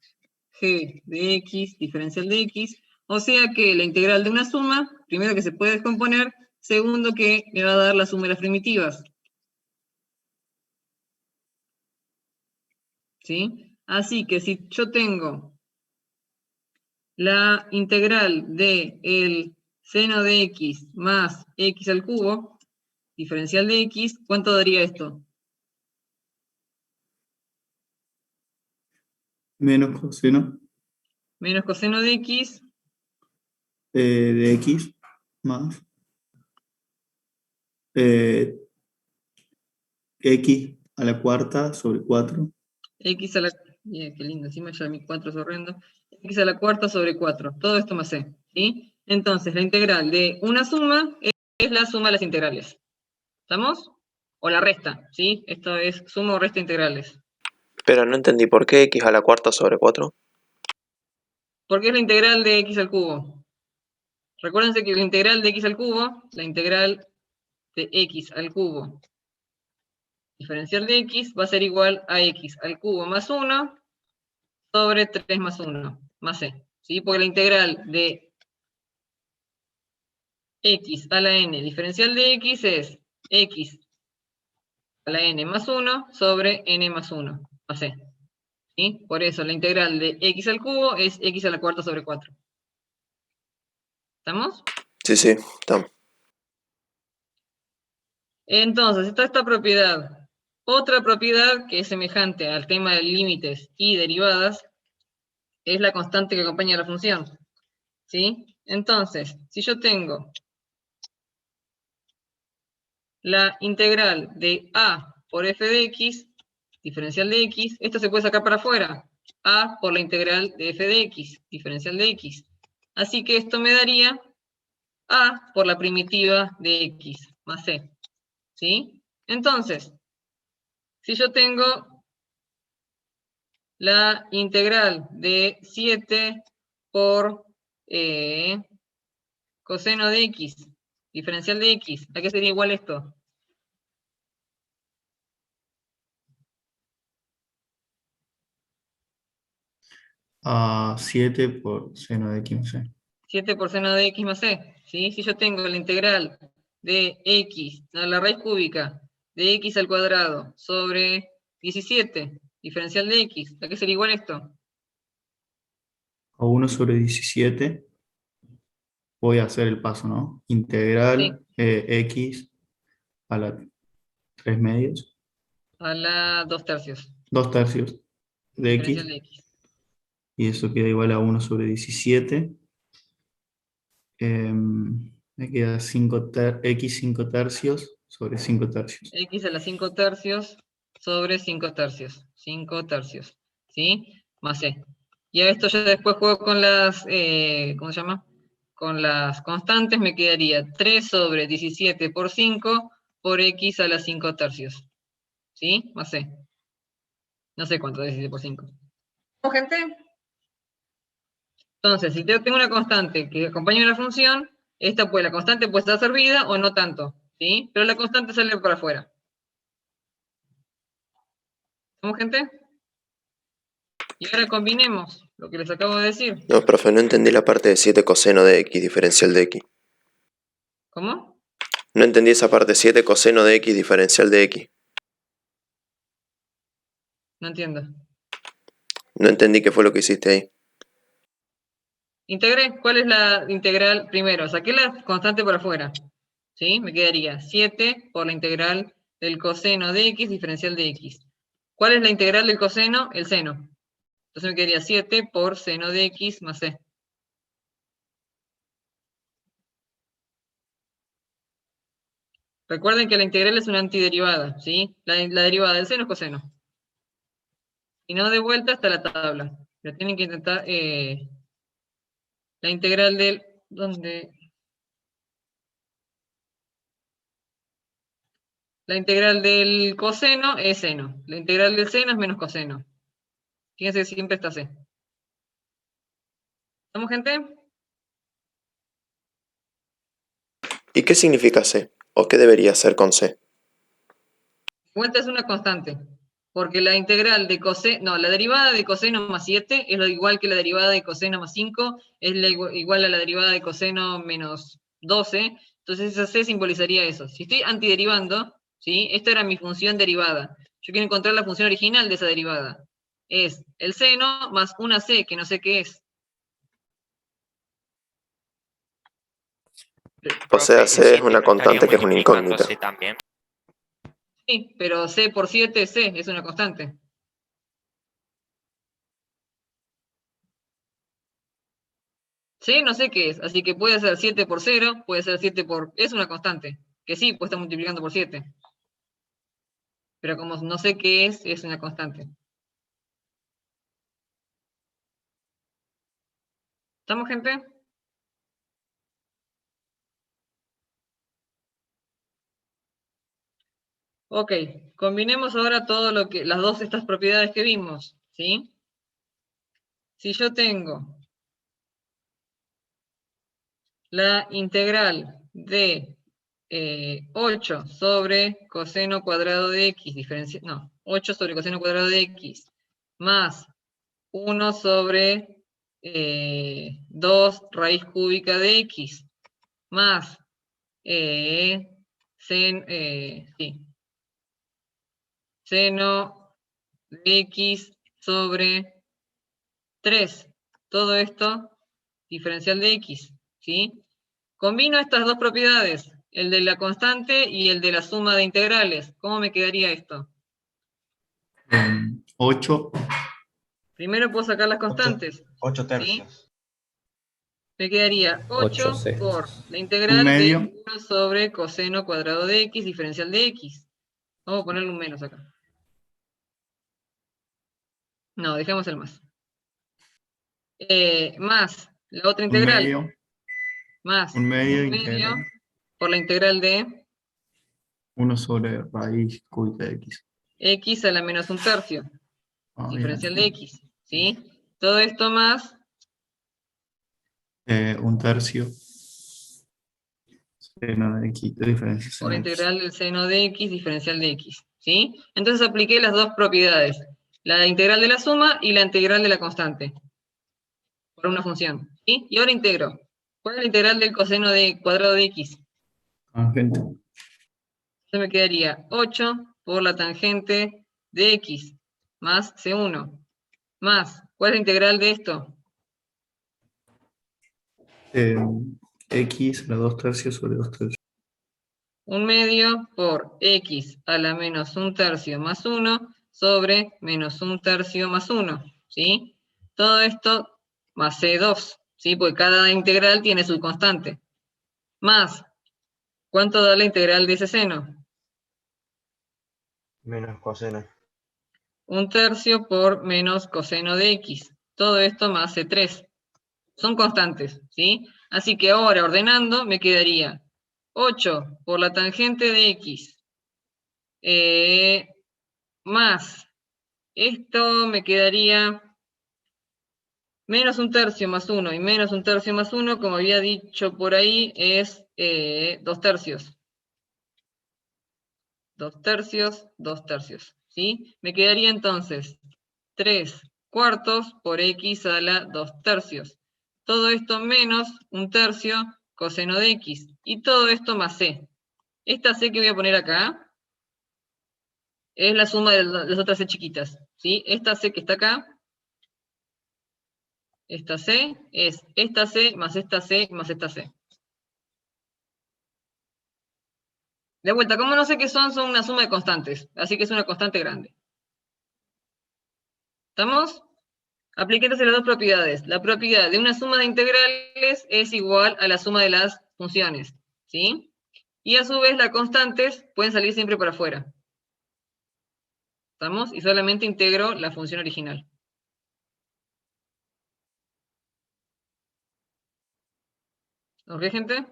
g de x, diferencial de x. O sea que la integral de una suma, primero que se puede descomponer, segundo que me va a dar la suma de las primitivas. ¿Sí? Así que si yo tengo la integral de el seno de x más x al cubo, diferencial de x, ¿cuánto daría esto? Menos coseno Menos coseno de x de x más x a la cuarta sobre 4. x a la... qué lindo, encima ya mi 4 es horrendo. X a la cuarta sobre 4. Todo esto más c, ¿sí? Entonces, la integral de una suma es la suma de las integrales. ¿Estamos? O la resta, ¿sí? Esto es suma o resta integrales. Pero no entendí por qué x a la cuarta sobre 4. Porque es la integral de x al cubo. Recuérdense que la integral de x al cubo, la integral de x al cubo diferencial de x va a ser igual a x al cubo más 1 sobre 3 más 1 más c. ¿Sí? Porque la integral de x a la n diferencial de x es x a la n más 1 sobre n más 1 más c. ¿Sí? Por eso la integral de x al cubo es x a la cuarta sobre 4. ¿Estamos? Sí, estamos. Entonces, está esta propiedad. Otra propiedad que es semejante al tema de límites y derivadas es la constante que acompaña a la función. ¿Sí? Entonces, si yo tengo la integral de a por f de x, diferencial de x. Esto se puede sacar para afuera. A por la integral de f de x, diferencial de x. Así que esto me daría A por la primitiva de x más c. ¿Sí? Entonces, si yo tengo la integral de 7 por coseno de x, diferencial de x, ¿a qué sería igual esto? A 7 por seno de x, no sé. 7 por seno de x más c. ¿Sí? Si yo tengo la integral de x, la raíz cúbica de x al cuadrado sobre 17, diferencial de x, ¿a qué sería igual esto? A 1 sobre 17. Voy a hacer el paso, ¿no? Integral x a la 3 medios. A la 2 tercios, 2 tercios de diferencial x. de x. Y eso queda igual a 1 sobre 17. Me queda x 5 tercios sobre 5 tercios. X a la 5 tercios sobre 5 tercios. 5 tercios. ¿Sí? Más c. Y a esto yo después juego con las, ¿cómo se llama? Con las constantes me quedaría 3 sobre 17 por 5 por x a la 5 tercios. ¿Sí? Más c. No sé cuánto es 17 por 5. ¿Vamos, gente? Entonces, si yo tengo una constante que acompaña una función, la constante puede estar servida o no tanto. ¿Sí? Pero la constante sale para afuera. ¿Vamos, gente? Y ahora combinemos lo que les acabo de decir. No, profe, no entendí la parte de 7 coseno de x, diferencial de x. ¿Cómo? No entendí esa parte, 7 coseno de x, diferencial de x. No entiendo. No entendí qué fue lo que hiciste ahí. Integré. ¿Cuál es la integral? Primero, saqué la constante por afuera. ¿Sí? Me quedaría 7 por la integral del coseno de x, diferencial de x. ¿Cuál es la integral del coseno? El seno. Entonces me quedaría 7 por seno de x más c. Recuerden que la integral es una antiderivada, ¿sí? La derivada del seno es coseno. Y no de vuelta hasta la tabla. Pero tienen que intentar la integral del... ¿Dónde? La integral del coseno es seno. La integral del seno es menos coseno. Fíjense que siempre está c. ¿Estamos, gente? ¿Y qué significa c? ¿O qué debería ser con c? Vuelta es una constante. Porque la integral de coseno, no, la derivada de coseno más 7 es lo igual que la derivada de coseno más 5, es igual a la derivada de coseno menos 12. Entonces esa c simbolizaría eso. Si estoy antiderivando, ¿sí? Esta era mi función derivada. Yo quiero encontrar la función original de esa derivada. Es el seno más una c, que no sé qué es. O sea, c es una constante que es una incógnita. Sí, pero c por 7, c es una constante. C no sé qué es, así que puede ser 7 por 0, puede ser 7 por... Es una constante, que sí, puede estar multiplicando por 7. Pero como no sé qué es una constante. ¿Estamos, gente? Ok, combinemos ahora todo lo que... las estas propiedades que vimos, ¿sí? Si yo tengo la integral de 8 sobre coseno cuadrado de x, 8 sobre coseno cuadrado de x, más 1 sobre 2 raíz cúbica de x, más seno de x sobre 3. Todo esto, diferencial de x, ¿sí? Combino estas dos propiedades, el de la constante y el de la suma de integrales. ¿Cómo me quedaría esto? 8. Primero puedo sacar las constantes. 8 ¿sí? tercios. Me quedaría 8 por la integral de 1 sobre coseno cuadrado de x, diferencial de x. Vamos a ponerle un menos acá. No, dejemos el más. Más la otra Un integral. medio. Más Un medio un medio integral. por la integral de 1 sobre raíz cúbica de x. x a la menos un tercio. Ah, Diferencial de bien. x. ¿Sí? Todo esto más 1/3 seno de x, de diferencia por la seno de x. integral del seno de x, diferencial de x. ¿Sí? Entonces apliqué las dos propiedades. La integral de la suma y la integral de la constante. Por una función. ¿Sí? Y ahora integro. ¿Cuál es la integral del coseno de cuadrado de x? Tangente. Entonces me quedaría 8 por la tangente de x más C1. Más, ¿cuál es la integral de esto? X a la 2/3 sobre 2/3. 1 medio por x a la menos un tercio más 1 sobre menos un tercio más 1. ¿Sí? Todo esto más C2. ¿Sí? Porque cada integral tiene su constante. Más, ¿cuánto da la integral de ese seno? Menos coseno. 1/3 por menos coseno de x. Todo esto más C3. Son constantes, ¿sí? Así que ahora, ordenando, me quedaría 8 por la tangente de x más, esto me quedaría menos un tercio más 1 y menos un tercio más 1, como había dicho por ahí, es 2/3. 2/3, 2/3, ¿sí? Me quedaría entonces 3/4 por x a la 2/3. Todo esto menos 1/3 coseno de x. Y todo esto más c. Esta c que voy a poner acá es la suma de las otras c chiquitas, ¿sí? Esta c que está acá, esta c, es esta c más esta c más esta c. De vuelta, como no sé qué son una suma de constantes, así que es una constante grande. ¿Estamos? Apliqué entonces las dos propiedades. La propiedad de una suma de integrales es igual a la suma de las funciones, ¿sí? Y a su vez las constantes pueden salir siempre para afuera. ¿Estamos? Y solamente integro la función original. ¿Ok, gente?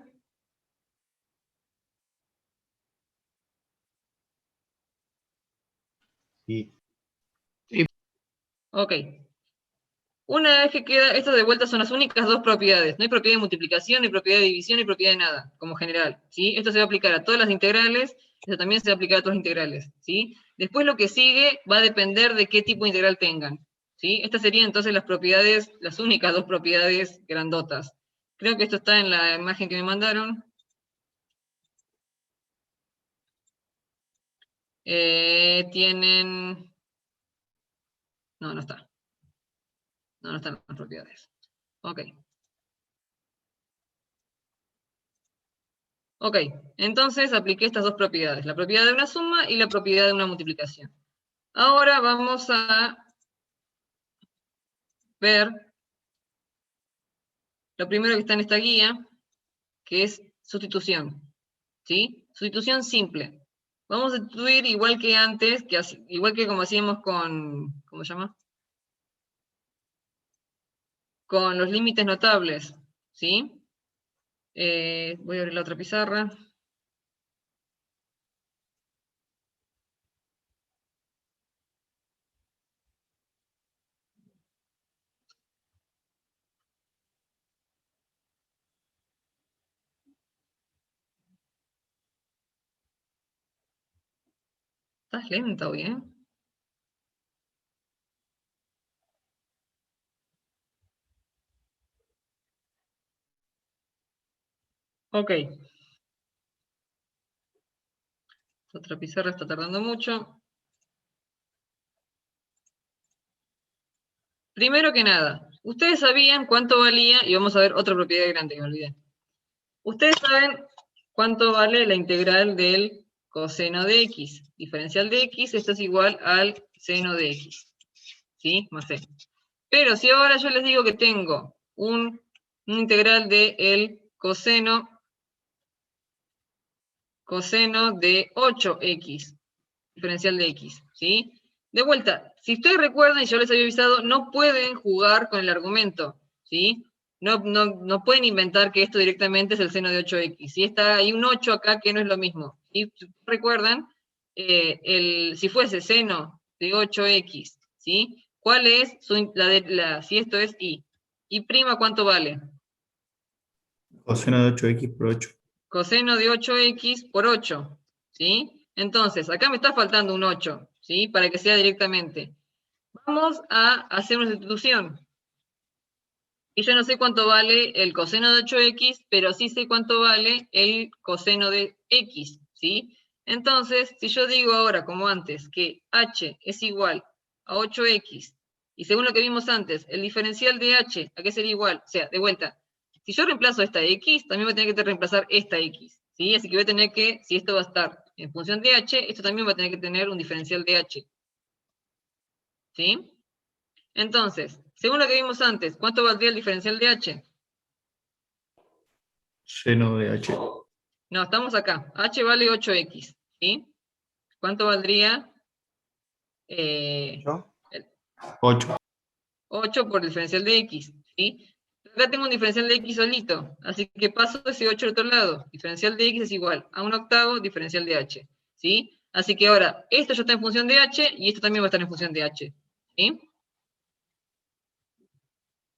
Sí. Ok. Una vez que queda, estas de vuelta son las únicas dos propiedades. No hay propiedad de multiplicación, ni propiedad de división, ni propiedad de nada, como general, ¿sí? Esto se va a aplicar a todas las integrales, esto también se va a aplicar a todas las integrales, ¿sí? Después lo que sigue va a depender de qué tipo de integral tengan, ¿sí? Estas serían entonces las propiedades, las únicas dos propiedades grandotas. Creo que esto está en la imagen que me mandaron. Tienen... No, no está. No, no están las propiedades. Ok. Ok, entonces apliqué estas dos propiedades, la propiedad de una suma y la propiedad de una multiplicación. Ahora vamos a ver lo primero que está en esta guía, que es sustitución, ¿sí? Sustitución simple. Vamos a sustituir igual que antes, igual que como hacíamos con, ¿cómo se llama? Con los límites notables, ¿sí? Voy a abrir la otra pizarra. ¿Estás lenta hoy, eh? Ok. La otra pizarra está tardando mucho. Primero que nada, ustedes sabían cuánto valía, y vamos a ver otra propiedad grande que me olvidé. Ustedes saben cuánto vale la integral del coseno de x. Diferencial de x, esto es igual al seno de x. ¿Sí? Más c. Pero si ahora yo les digo que tengo un integral del coseno de 8x, diferencial de x, ¿sí? De vuelta, si ustedes recuerdan, y yo les había avisado, no pueden jugar con el argumento, ¿sí? No pueden inventar que esto directamente es el seno de 8x. ¿Sí? Hay un 8 acá que no es lo mismo. ¿Sí? Si recuerdan, si fuese seno de 8x, ¿sí? ¿Cuál es si esto es y? ¿Y prima cuánto vale? Coseno de 8x por 8. Coseno de 8x por 8, ¿sí? Entonces, acá me está faltando un 8, ¿sí? Para que sea directamente. Vamos a hacer una sustitución. Y yo no sé cuánto vale el coseno de 8x, pero sí sé cuánto vale el coseno de x, ¿sí? Entonces, si yo digo ahora, como antes, que h es igual a 8x, y según lo que vimos antes, el diferencial de h, ¿a qué sería igual? O sea, de vuelta, si yo reemplazo esta x, también voy a tener que reemplazar esta x, ¿sí? Así que voy a tener que, si esto va a estar en función de h, esto también va a tener que tener un diferencial de h, ¿sí? Entonces, según lo que vimos antes, ¿cuánto valdría el diferencial de h? Seno de h. No, estamos acá. H vale 8x, ¿sí? ¿Cuánto valdría? 8. 8 por el diferencial de x, ¿sí? Acá tengo un diferencial de x solito, así que paso ese 8 al otro lado. Diferencial de x es igual a 1/8 diferencial de h, ¿sí? Así que ahora, esto ya está en función de h y esto también va a estar en función de h, ¿sí?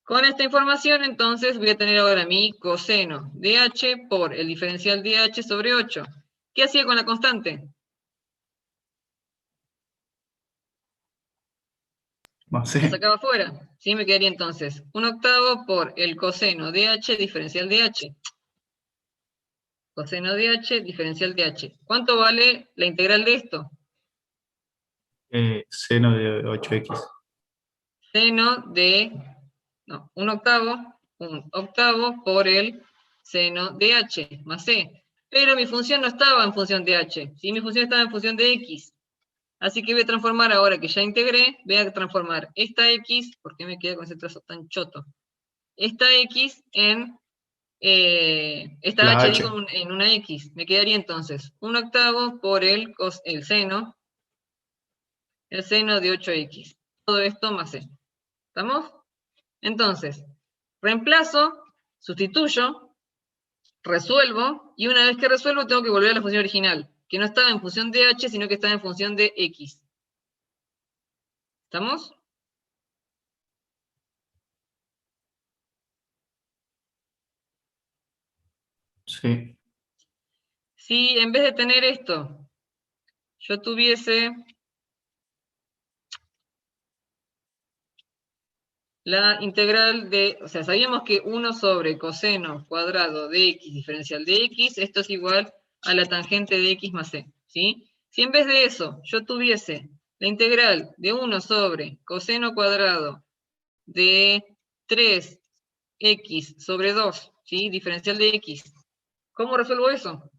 Con esta información, entonces, voy a tener ahora mi coseno de h por el diferencial de h sobre 8. ¿Qué hacía con la constante? Más La c. sacaba afuera. ¿Sí? Me quedaría entonces 1/8 por el coseno de h diferencial de h. Coseno de h diferencial de h. ¿Cuánto vale la integral de esto? Seno de 8x. Seno de, no, 1/8 por el seno de h más c. Pero mi función no estaba en función de h, ¿sí? Mi función estaba en función de x. Así que voy a transformar, ahora que ya integré, voy a transformar esta x, ¿por qué me queda con ese trazo tan choto? Esta x en, esta La h, h. digo, en una x. Me quedaría entonces 1/8 por el seno de 8x. Todo esto más c. ¿Estamos? Entonces, reemplazo, sustituyo, resuelvo, y una vez que resuelvo tengo que volver a la función original, que no estaba en función de h, sino que estaba en función de x. ¿Estamos? Sí. Si en vez de tener esto, yo tuviese la integral de, o sea, sabíamos que 1 sobre coseno cuadrado de x diferencial de x, esto es igual a la tangente de x más c, ¿sí? Si en vez de eso yo tuviese la integral de 1 sobre coseno cuadrado de 3x sobre 2, ¿sí? Diferencial de x, ¿cómo resuelvo eso?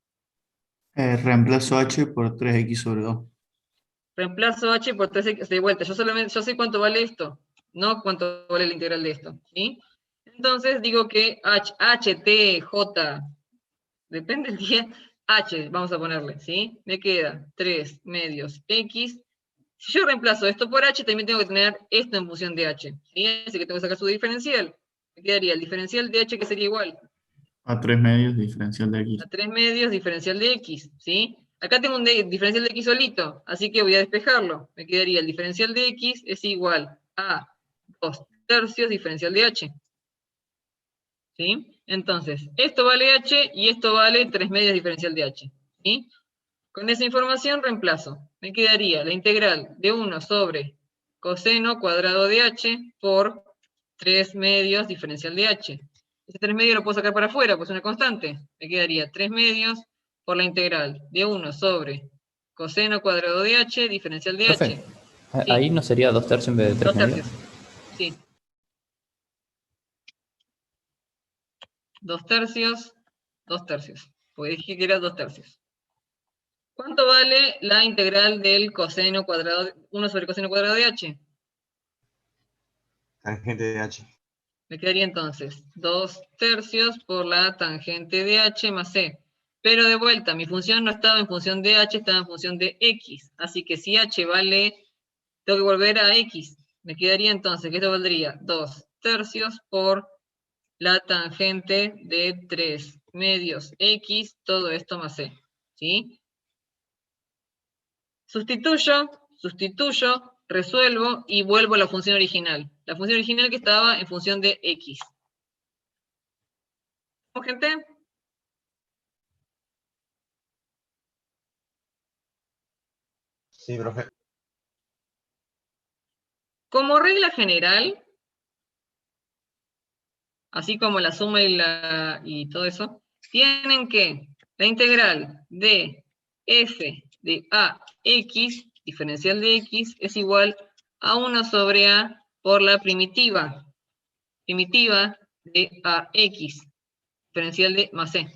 Reemplazo h por 3x sobre 2. Reemplazo h por 3x de vuelta. Yo sé cuánto vale esto, no cuánto vale la integral de esto, ¿sí? Entonces digo que h, t, j, depende del día, h, vamos a ponerle, ¿sí? Me queda 3 medios x. Si yo reemplazo esto por h, también tengo que tener esto en función de h, ¿sí? Así que tengo que sacar su diferencial. Me quedaría el diferencial de h, que sería igual A 3 medios diferencial de x. a 3 medios diferencial de x, ¿sí? Acá tengo un diferencial de x solito, así que voy a despejarlo. Me quedaría el diferencial de x es igual a 2/3 diferencial de h. ¿Sí? Entonces, esto vale h y esto vale 3 medios diferencial de h. ¿Sí? Con esa información reemplazo. Me quedaría la integral de 1 sobre coseno cuadrado de h por 3 medios diferencial de h. Ese 3 medios lo puedo sacar para afuera, pues es una constante. Me quedaría 3 medios por la integral de 1 sobre coseno cuadrado de h diferencial de Profe, h. Sí, ahí no sería 2/3 en vez de 3 2 medios. tercios. Sí. 2 tercios, 2 tercios. Pues dije que era 2 tercios. ¿Cuánto vale la integral del coseno cuadrado, 1 sobre coseno cuadrado de h? Tangente de h. Me quedaría entonces 2 tercios por la tangente de h más c. Pero de vuelta, mi función no estaba en función de h, estaba en función de x. Así que si h vale tengo que volver a X. Me quedaría entonces que esto valdría 2/3 por la tangente de 3 medios X, todo esto más C. ¿Sí? Sustituyo, resuelvo y vuelvo a la función original. La función original que estaba en función de X. ¿Vamos, gente? Sí, profe. Como regla general, así como la suma y todo eso, tienen que la integral de f de ax, diferencial de x, es igual a 1 sobre a por la primitiva de ax, diferencial de más c,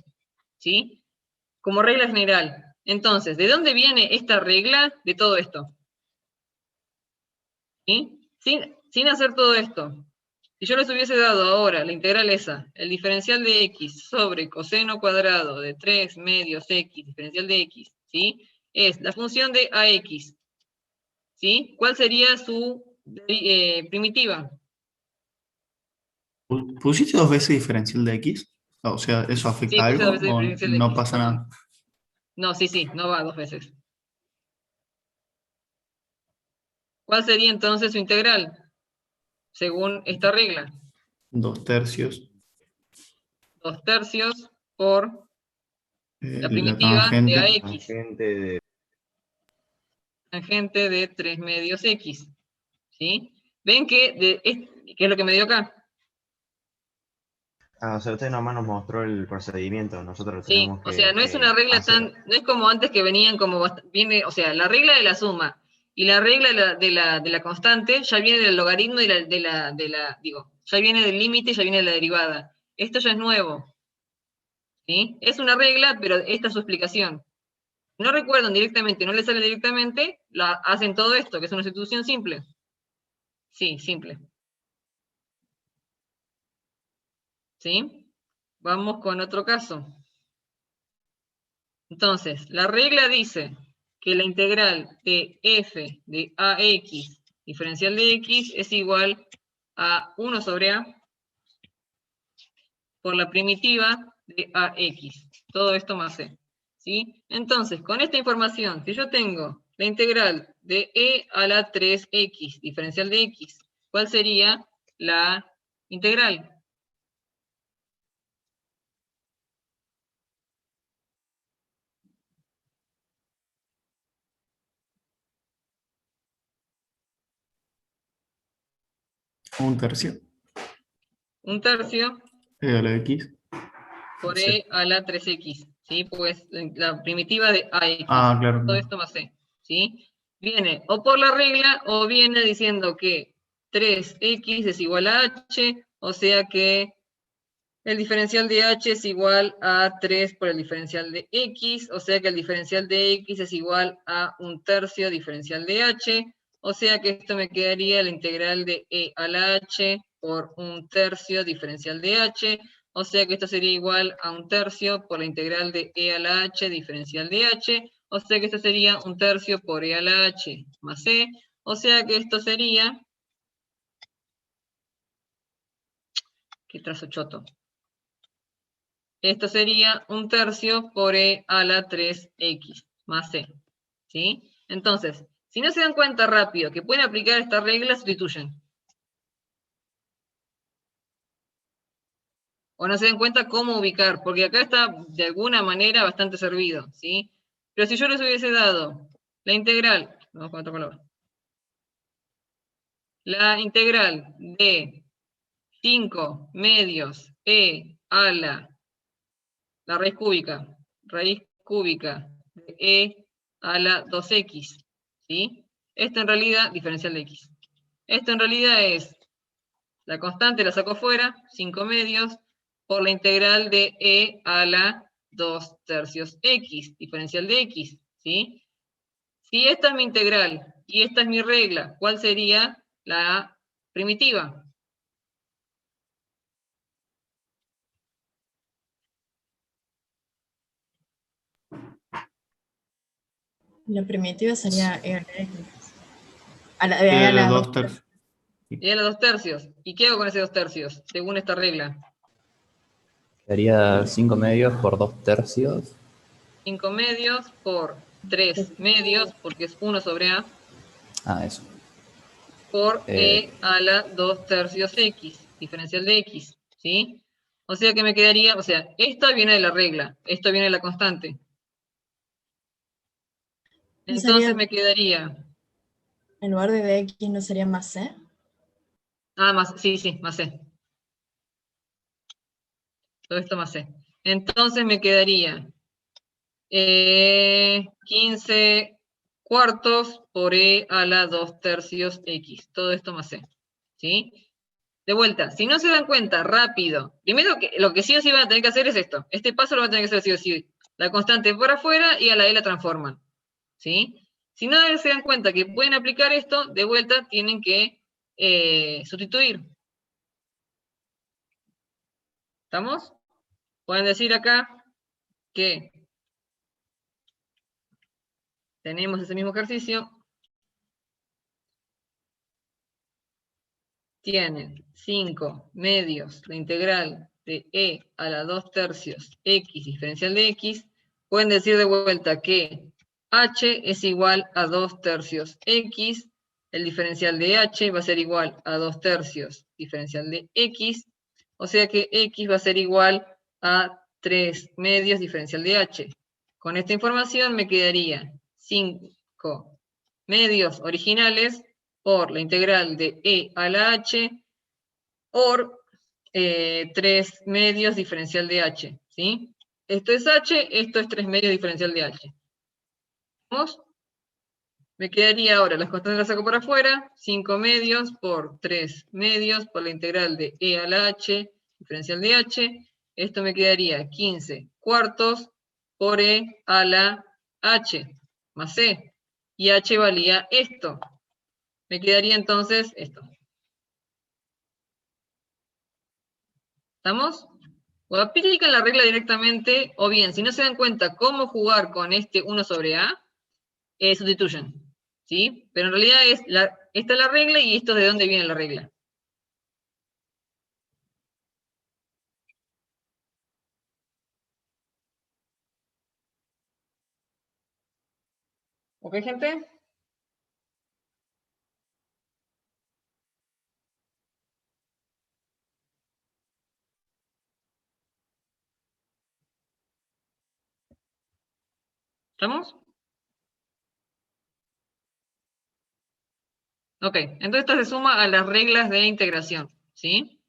¿sí? Como regla general. Entonces, ¿de dónde viene esta regla de todo esto? ¿Sí? Sin hacer todo esto. Si yo les hubiese dado ahora la integral esa, el diferencial de x sobre coseno cuadrado de 3 medios x, diferencial de x, ¿sí? Es la función de ax, ¿sí? ¿Cuál sería su primitiva? ¿Pusiste 2 veces diferencial de X? O sea, ¿eso afecta Sí, puse 2 algo veces o diferencial de no x. pasa nada? No, sí, no va 2 veces. ¿Cuál sería entonces su integral? Según esta regla. 2/3. 2/3 por la La primitiva de tangente. ax. Tangente de 3 medios x. ¿Sí? ¿Ven qué es lo que me dio acá? O sea, usted nomás nos mostró el procedimiento, nosotros lo Sí, tenemos o sea, no es una regla hacer. no es como antes que venían como, viene, o sea, la regla de la suma y la regla de la constante ya viene del logaritmo y ya viene del límite y ya viene de la derivada. Esto ya es nuevo, ¿sí? Es una regla, pero esta es su explicación. No recuerdan directamente, no les sale directamente, hacen todo esto, que es una sustitución simple. Sí, simple. ¿Sí? Vamos con otro caso. Entonces, la regla dice que la integral de f de ax, diferencial de x, es igual a 1 sobre a por la primitiva de ax. Todo esto más c. ¿Sí? Entonces, con esta información, si yo tengo la integral de e a la 3x, diferencial de x, ¿cuál sería la integral? Un tercio. 1/3 A la X. por Sí. e a la 3x, ¿sí? Pues la primitiva de ax, Claro, todo claro. esto más c, ¿sí? Viene o por la regla o viene diciendo que 3x es igual a h, o sea que el diferencial de h es igual a 3 por el diferencial de x, o sea que el diferencial de x es igual a 1/3 diferencial de h, o sea que esto me quedaría la integral de e a la h por 1/3 diferencial de h, o sea que esto sería igual a 1/3 por la integral de e a la h diferencial de h, o sea que esto sería 1/3 por e a la h más c, o sea que esto sería... ¿Qué trazo choto? Esto sería 1/3 por e a la 3x más c. ¿Sí? Entonces, si no se dan cuenta rápido que pueden aplicar esta regla, sustituyen. O no se dan cuenta cómo ubicar, porque acá está de alguna manera bastante servido, ¿sí? Pero si yo les hubiese dado la integral, vamos con otro color, la integral de 5 medios e a la raíz cúbica de e a la 2x, ¿sí? Esto en realidad, diferencial de x. Esto en realidad es, la constante la saco fuera, 5 medios, por la integral de e a la 2/3 x, diferencial de x, ¿sí? Si esta es mi integral y esta es mi regla, ¿cuál sería la primitiva? La primitiva sería e a la x. Queda los 2 tercios. Y a los 2 tercios. ¿Y qué hago con ese 2 tercios, según esta regla? Sería 5 medios por 2 tercios. 5 medios por 3 medios, porque es 1 sobre A, Ah, eso. por E a la 2 tercios X, diferencial de X, ¿sí? O sea que me quedaría, o sea, esta viene de la regla, esto viene de la constante. Entonces me quedaría... En lugar de X, ¿no sería más C? Ah, más, sí, más C. Todo esto más C. Entonces me quedaría 15 cuartos por E a la 2 tercios X. Todo esto más C. ¿Sí? De vuelta, si no se dan cuenta, rápido. Primero, lo que sí o sí van a tener que hacer es esto. Este paso lo van a tener que hacer sí o sí. La constante por afuera y a la E la transforman. ¿Sí? Si no se dan cuenta que pueden aplicar esto, de vuelta tienen que sustituir. ¿Estamos? Pueden decir acá que tenemos ese mismo ejercicio. Tienen 5 medios de integral de E a la 2 tercios X diferencial de X. Pueden decir de vuelta que H es igual a 2 tercios X. El diferencial de H va a ser igual a 2 tercios diferencial de X. O sea que X va a ser igual a 3 medios diferencial de H. Con esta información me quedaría 5 medios originales por la integral de E a la H por 3 medios diferencial de H, ¿sí? Esto es H, esto es 3 medios diferencial de H. ¿Vamos? Me quedaría ahora, las constantes las saco por afuera, 5 medios por 3 medios por la integral de E a la H, diferencial de H. Esto me quedaría 15 cuartos por E a la H, más C. Y H valía esto. Me quedaría entonces esto. ¿Estamos? O aplican la regla directamente, o bien, si no se dan cuenta cómo jugar con este 1 sobre A, sustituyen. ¿Sí? Pero en realidad esta es la regla y esto es de dónde viene la regla. ¿Ok, gente? ¿Estamos? Ok, entonces esto se suma a las reglas de integración, ¿sí?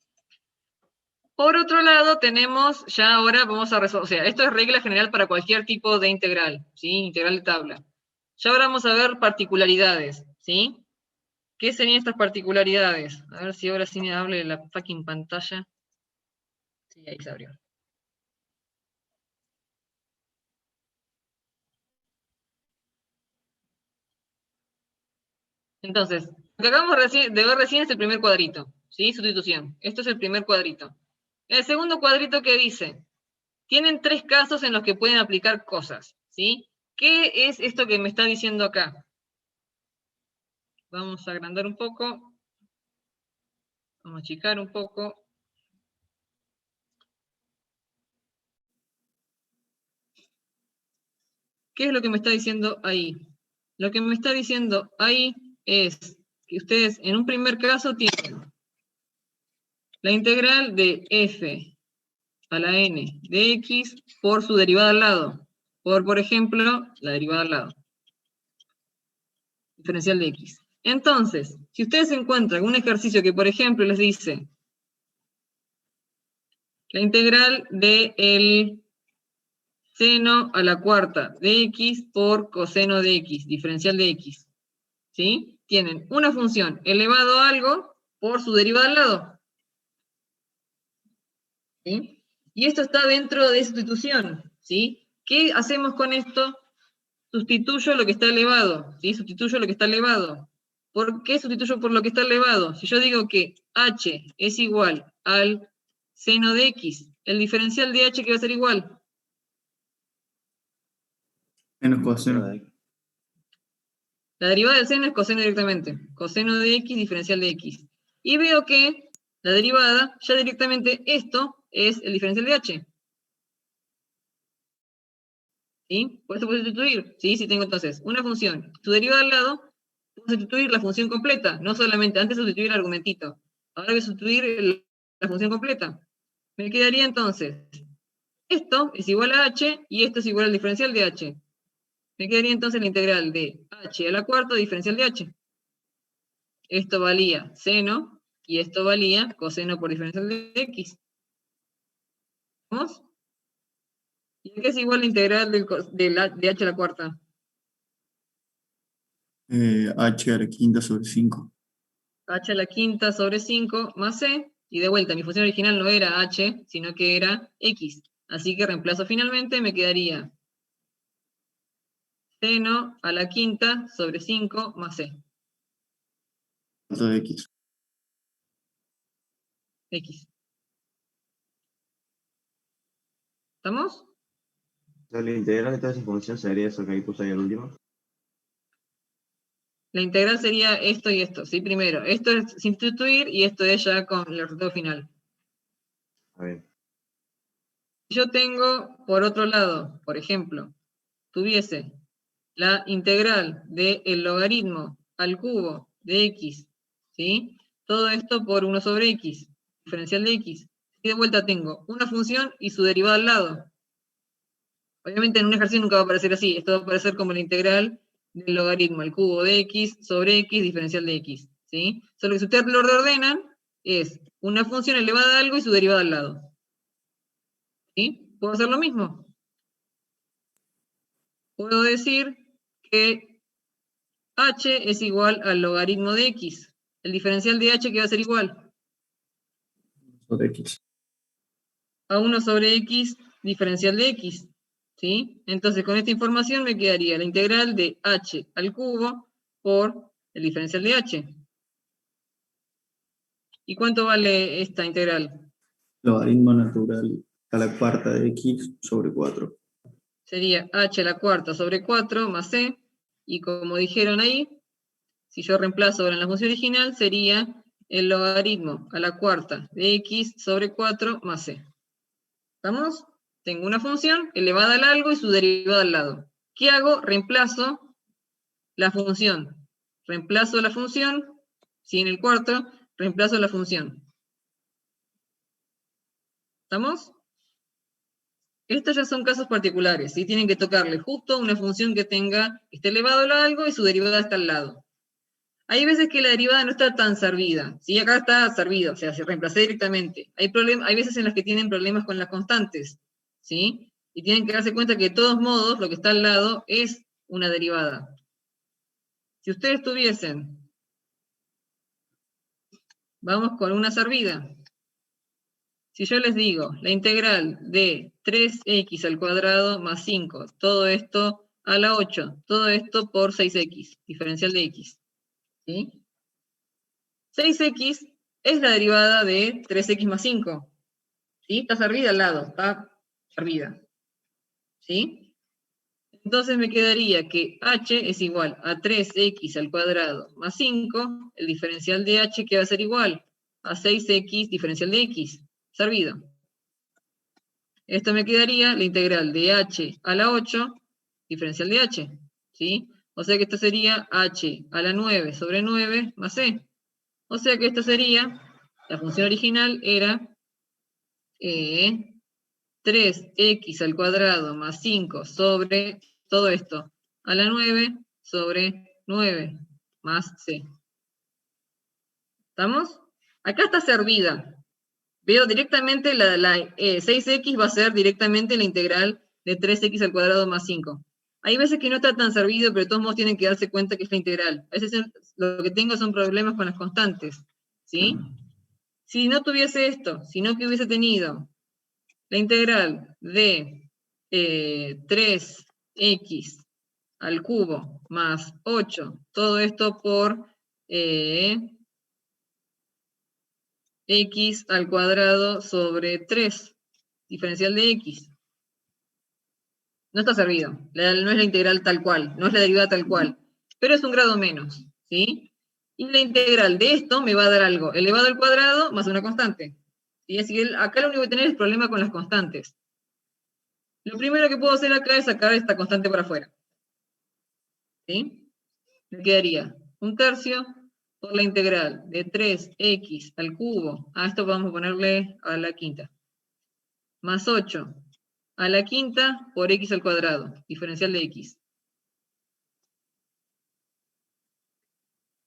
Por otro lado, tenemos, ya ahora vamos a resolver, o sea, esto es regla general para cualquier tipo de integral, ¿sí? Integral de tabla. Ya ahora vamos a ver particularidades, ¿sí? ¿Qué serían estas particularidades? A ver si ahora sí me hable la fucking pantalla. Sí, ahí se abrió. Entonces, lo que acabamos de ver recién es el primer cuadrito, ¿sí? Sustitución. Esto es el primer cuadrito. El segundo cuadrito que dice, tienen 3 casos en los que pueden aplicar cosas, ¿sí? ¿Qué es esto que me está diciendo acá? Vamos a agrandar un poco. Vamos a achicar un poco. ¿Qué es lo que me está diciendo ahí? Lo que me está diciendo ahí es que ustedes en un primer caso tienen la integral de f a la n de x por su derivada al lado. Por ejemplo, la derivada al lado. Diferencial de x. Entonces, si ustedes encuentran un ejercicio que, por ejemplo, les dice la integral de el seno a la cuarta de x por coseno de x, diferencial de x, ¿sí? Tienen una función elevado a algo por su derivada al lado. ¿Sí? Y esto está dentro de sustitución, ¿sí? ¿Qué hacemos con esto? Sustituyo lo que está elevado, ¿sí? Sustituyo lo que está elevado. ¿Por qué sustituyo por lo que está elevado? Si yo digo que h es igual al seno de x, el diferencial de h, ¿qué va a ser igual? Menos coseno. La derivada del seno es coseno directamente. Coseno de x, diferencial de x. Y veo que la derivada, ya directamente esto es el diferencial de h. ¿Sí? Por esto puedo sustituir. ¿Sí? Si tengo entonces una función, su derivada al lado, puedo sustituir la función completa. No solamente, antes sustituir el argumentito. Ahora voy a sustituir la función completa. Me quedaría entonces, esto es igual a h y esto es igual al diferencial de h. Me quedaría entonces la integral de h a la cuarta diferencial de h. Esto valía seno y esto valía coseno por diferencial de x. ¿Vamos? ¿Y qué es igual la integral de h a la cuarta? H a la quinta sobre 5. H a la quinta sobre 5 más c. Y de vuelta, mi función original no era h, sino que era x. Así que reemplazo finalmente, me quedaría seno a la quinta sobre 5 más c. De X. X. ¿Estamos? La integral de toda esa función sería eso que ahí puse ahí al último. La integral sería esto y esto, ¿sí? Primero, esto es sustituir y esto es ya con el resultado final. A ver. Yo tengo, por otro lado, por ejemplo, tuviese la integral del logaritmo al cubo de x, ¿sí? Todo esto por 1 sobre x, diferencial de x. Y de vuelta tengo una función y su derivada al lado. Obviamente en un ejercicio nunca va a aparecer así, esto va a aparecer como la integral del logaritmo al cubo de x sobre x diferencial de x, ¿sí? Solo que si ustedes lo reordenan, es una función elevada a algo y su derivada al lado. ¿Sí? ¿Puedo hacer lo mismo? Puedo decir que h es igual al logaritmo de x. El diferencial de h que va a ser igual Sobre X. a 1 sobre x diferencial de x. ¿Sí? Entonces con esta información me quedaría la integral de h al cubo por el diferencial de h. ¿Y cuánto vale esta integral? Logaritmo natural a la cuarta de X sobre 4. Sería h a la cuarta sobre 4 más c. Y como dijeron ahí, si yo reemplazo ahora en la función original, sería el logaritmo a la cuarta de x sobre 4 más c. ¿Estamos? Tengo una función elevada al algo y su derivada al lado. ¿Qué hago? Reemplazo la función. Reemplazo la función, si en el cuarto, reemplazo la función. ¿Estamos? Estos ya son casos particulares, ¿sí? Tienen que tocarle justo una función que esté elevado a algo y su derivada está al lado. Hay veces que la derivada no está tan servida, ¿sí? Acá está servida, o sea, se reemplacé directamente. Hay veces en las que tienen problemas con las constantes, ¿sí? Y tienen que darse cuenta que de todos modos lo que está al lado es una derivada. Si ustedes tuviesen, vamos con una servida. Si yo les digo la integral de 3x al cuadrado más 5, todo esto a la 8, todo esto por 6x, diferencial de x. ¿Sí? 6x es la derivada de 3x más 5. ¿Sí? Está servida al lado, está servida. ¿Sí? Entonces me quedaría que h es igual a 3x al cuadrado más 5, el diferencial de h que va a ser igual a 6x diferencial de x, servido. Esto me quedaría la integral de h a la 8, diferencial de h. ¿Sí? O sea que esto sería h a la 9 sobre 9 más c. O sea que esto sería, la función original era 3x al cuadrado más 5 sobre todo esto a la 9 sobre 9 más c. ¿Estamos? Acá está servida. Veo directamente la 6x va a ser directamente la integral de 3x al cuadrado más 5. Hay veces que no está tan servido, pero de todos modos tienen que darse cuenta que es la integral. A veces lo que tengo son problemas con las constantes. ¿Sí? Si no tuviese esto, sino que hubiese tenido la integral de 3x al cubo más 8, todo esto por x al cuadrado sobre 3, diferencial de x. No está servido, no es la integral tal cual, no es la derivada tal cual. pero es un grado menos, ¿sí? Y la integral de esto me va a dar algo elevado al cuadrado más una constante. ¿Sí? Así que acá lo único que tener es problema con las constantes. Lo primero que puedo hacer acá es sacar esta constante para afuera. ¿Sí? Me quedaría 1/3 por la integral de 3x al cubo. A esto vamos a ponerle a la quinta. Más 8 a la quinta por x al cuadrado, diferencial de x.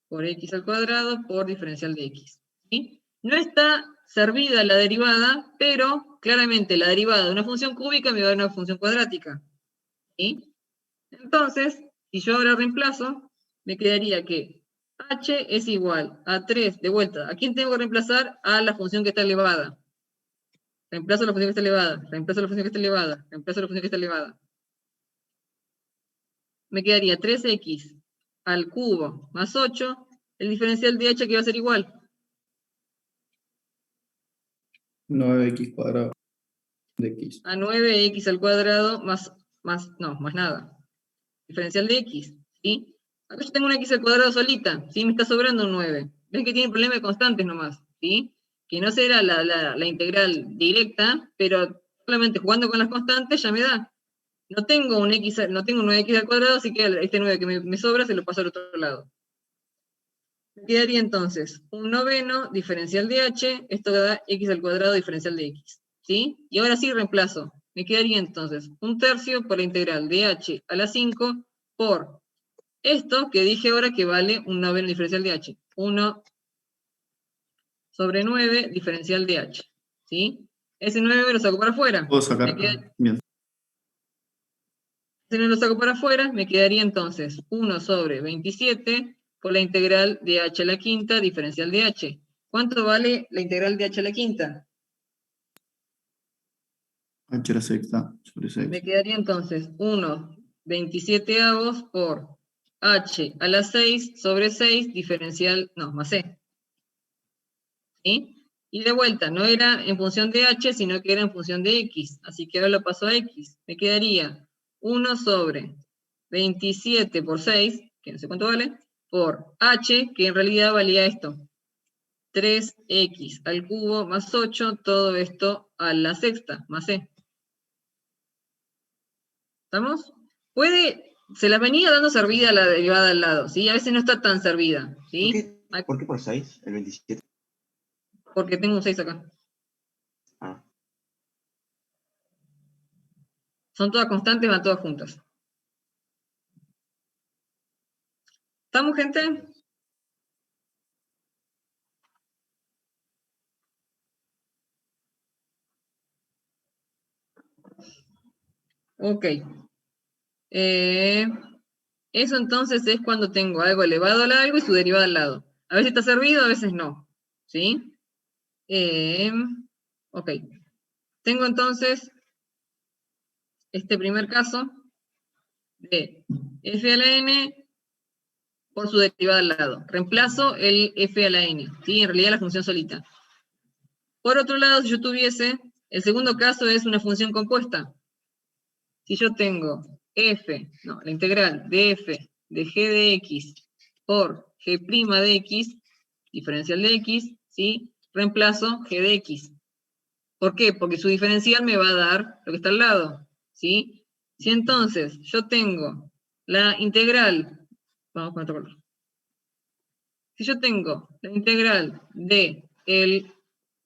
Por x al cuadrado por diferencial de x. ¿Sí? No está servida la derivada, pero claramente la derivada de una función cúbica me va a dar una función cuadrática. ¿Sí? Entonces, si yo ahora reemplazo, me quedaría que h es igual a 3, de vuelta. ¿A quién tengo que reemplazar? A la función que está elevada. Reemplazo la función que está elevada, reemplazo la función que está elevada, reemplazo la función que está elevada. Me quedaría 3x al cubo más 8, el diferencial de h que va a ser igual. 9x cuadrado de x. A 9x al cuadrado más nada. Diferencial de x, ¿sí? Acá yo tengo una x al cuadrado solita, ¿sí? Me está sobrando un 9. Ven que tiene problema de constantes nomás, ¿sí? Que no será la integral directa, pero solamente jugando con las constantes ya me da. No tengo un 9x al cuadrado, así que este 9 que me sobra se lo paso al otro lado. Me quedaría entonces un noveno diferencial de h, esto da x al cuadrado diferencial de x, ¿sí? Y ahora sí reemplazo. Me quedaría entonces 1/3 por la integral de h a la 5 por esto que dije ahora que vale un noveno diferencial de h. 1 sobre 9 diferencial de h, ¿sí? Ese 9 lo saco para afuera. Puedo sacar. Bien. Si no lo saco para afuera, me quedaría entonces 1 sobre 27 por la integral de h a la quinta diferencial de h. ¿Cuánto vale la integral de h a la quinta? H a la sexta sobre 6. Me quedaría entonces 1 27avos por h a la 6 sobre 6 diferencial, no, más c. ¿Sí? Y de vuelta, no era en función de h, sino que era en función de x. Así que ahora lo paso a x. Me quedaría 1 sobre 27 por 6, que no sé cuánto vale, por h, que en realidad valía esto. 3x al cubo más 8, todo esto a la sexta, más c. ¿Estamos? Se la venía dando servida la derivada al lado, ¿sí? A veces no está tan servida, ¿sí? ¿Por qué por 6, el 27? Porque tengo un 6 acá. Ah. Son todas constantes, van todas juntas. ¿Estamos, gente? Ok. Eso entonces es cuando tengo algo elevado al algo y su derivada al lado. A veces está servido, a veces no. ¿Sí? Ok. Tengo entonces este primer caso de f a la n por su derivada al lado. Reemplazo el f a la n. ¿Sí? En realidad la función solita. Por otro lado, si yo tuviese, el segundo caso es una función compuesta. Si yo tengo la integral de f de g de x por g' de x, diferencial de x, ¿sí? Reemplazo g de x. ¿Por qué? Porque su diferencial me va a dar lo que está al lado, ¿sí? Si entonces yo tengo la integral, vamos con otro color. Si yo tengo la integral de el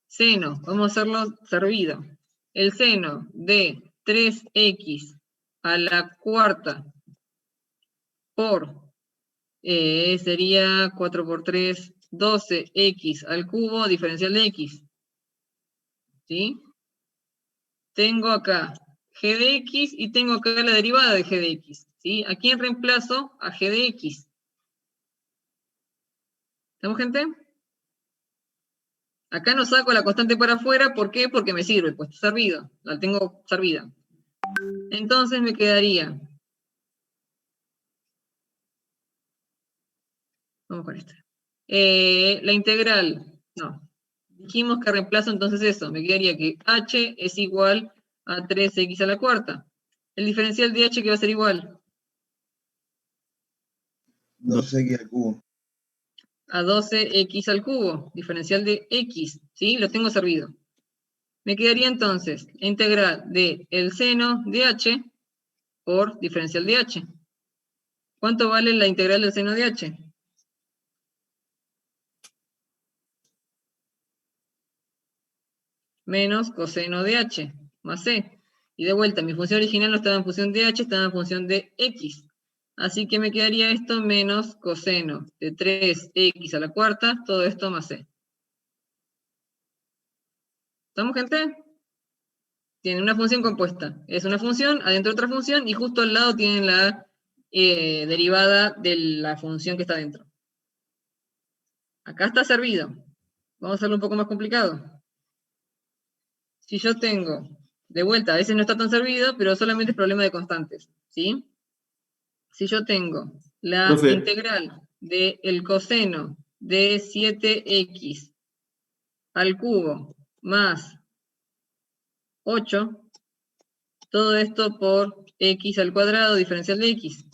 seno, vamos a hacerlo servido, el seno de 3x a la cuarta por, sería 4 por 3, 12x al cubo diferencial de x. ¿Sí? Tengo acá g de x y tengo acá la derivada de g de x. ¿Sí? ¿A quién reemplazo? A g de x. ¿Estamos, gente? Acá no saco la constante para afuera, ¿por qué? Porque me sirve, pues está servido, la tengo servida. Entonces me quedaría, vamos con esta, la integral, no, dijimos que reemplazo entonces eso, me quedaría que h es igual a 3x a la cuarta. El diferencial de h que va a ser igual. 2x al cubo. A 12x al cubo, diferencial de x, ¿sí? Lo tengo servido. Me quedaría entonces la integral de el seno de h por diferencial de h. ¿Cuánto vale la integral del seno de h? Menos coseno de h, más c. Y de vuelta, mi función original no estaba en función de h, estaba en función de x. Así que me quedaría esto menos coseno de 3x a la cuarta, todo esto más c. ¿Estamos, gente? Tiene una función compuesta. Es una función, adentro otra función, y justo al lado tienen la derivada de la función que está dentro. Acá está servido. Vamos a hacerlo un poco más complicado. Si yo tengo, de vuelta, a veces no está tan servido, pero solamente es problema de constantes, ¿sí? Si yo tengo la Profe. integral del coseno de 7x al cubo más 8, todo esto por x al cuadrado diferencial de x.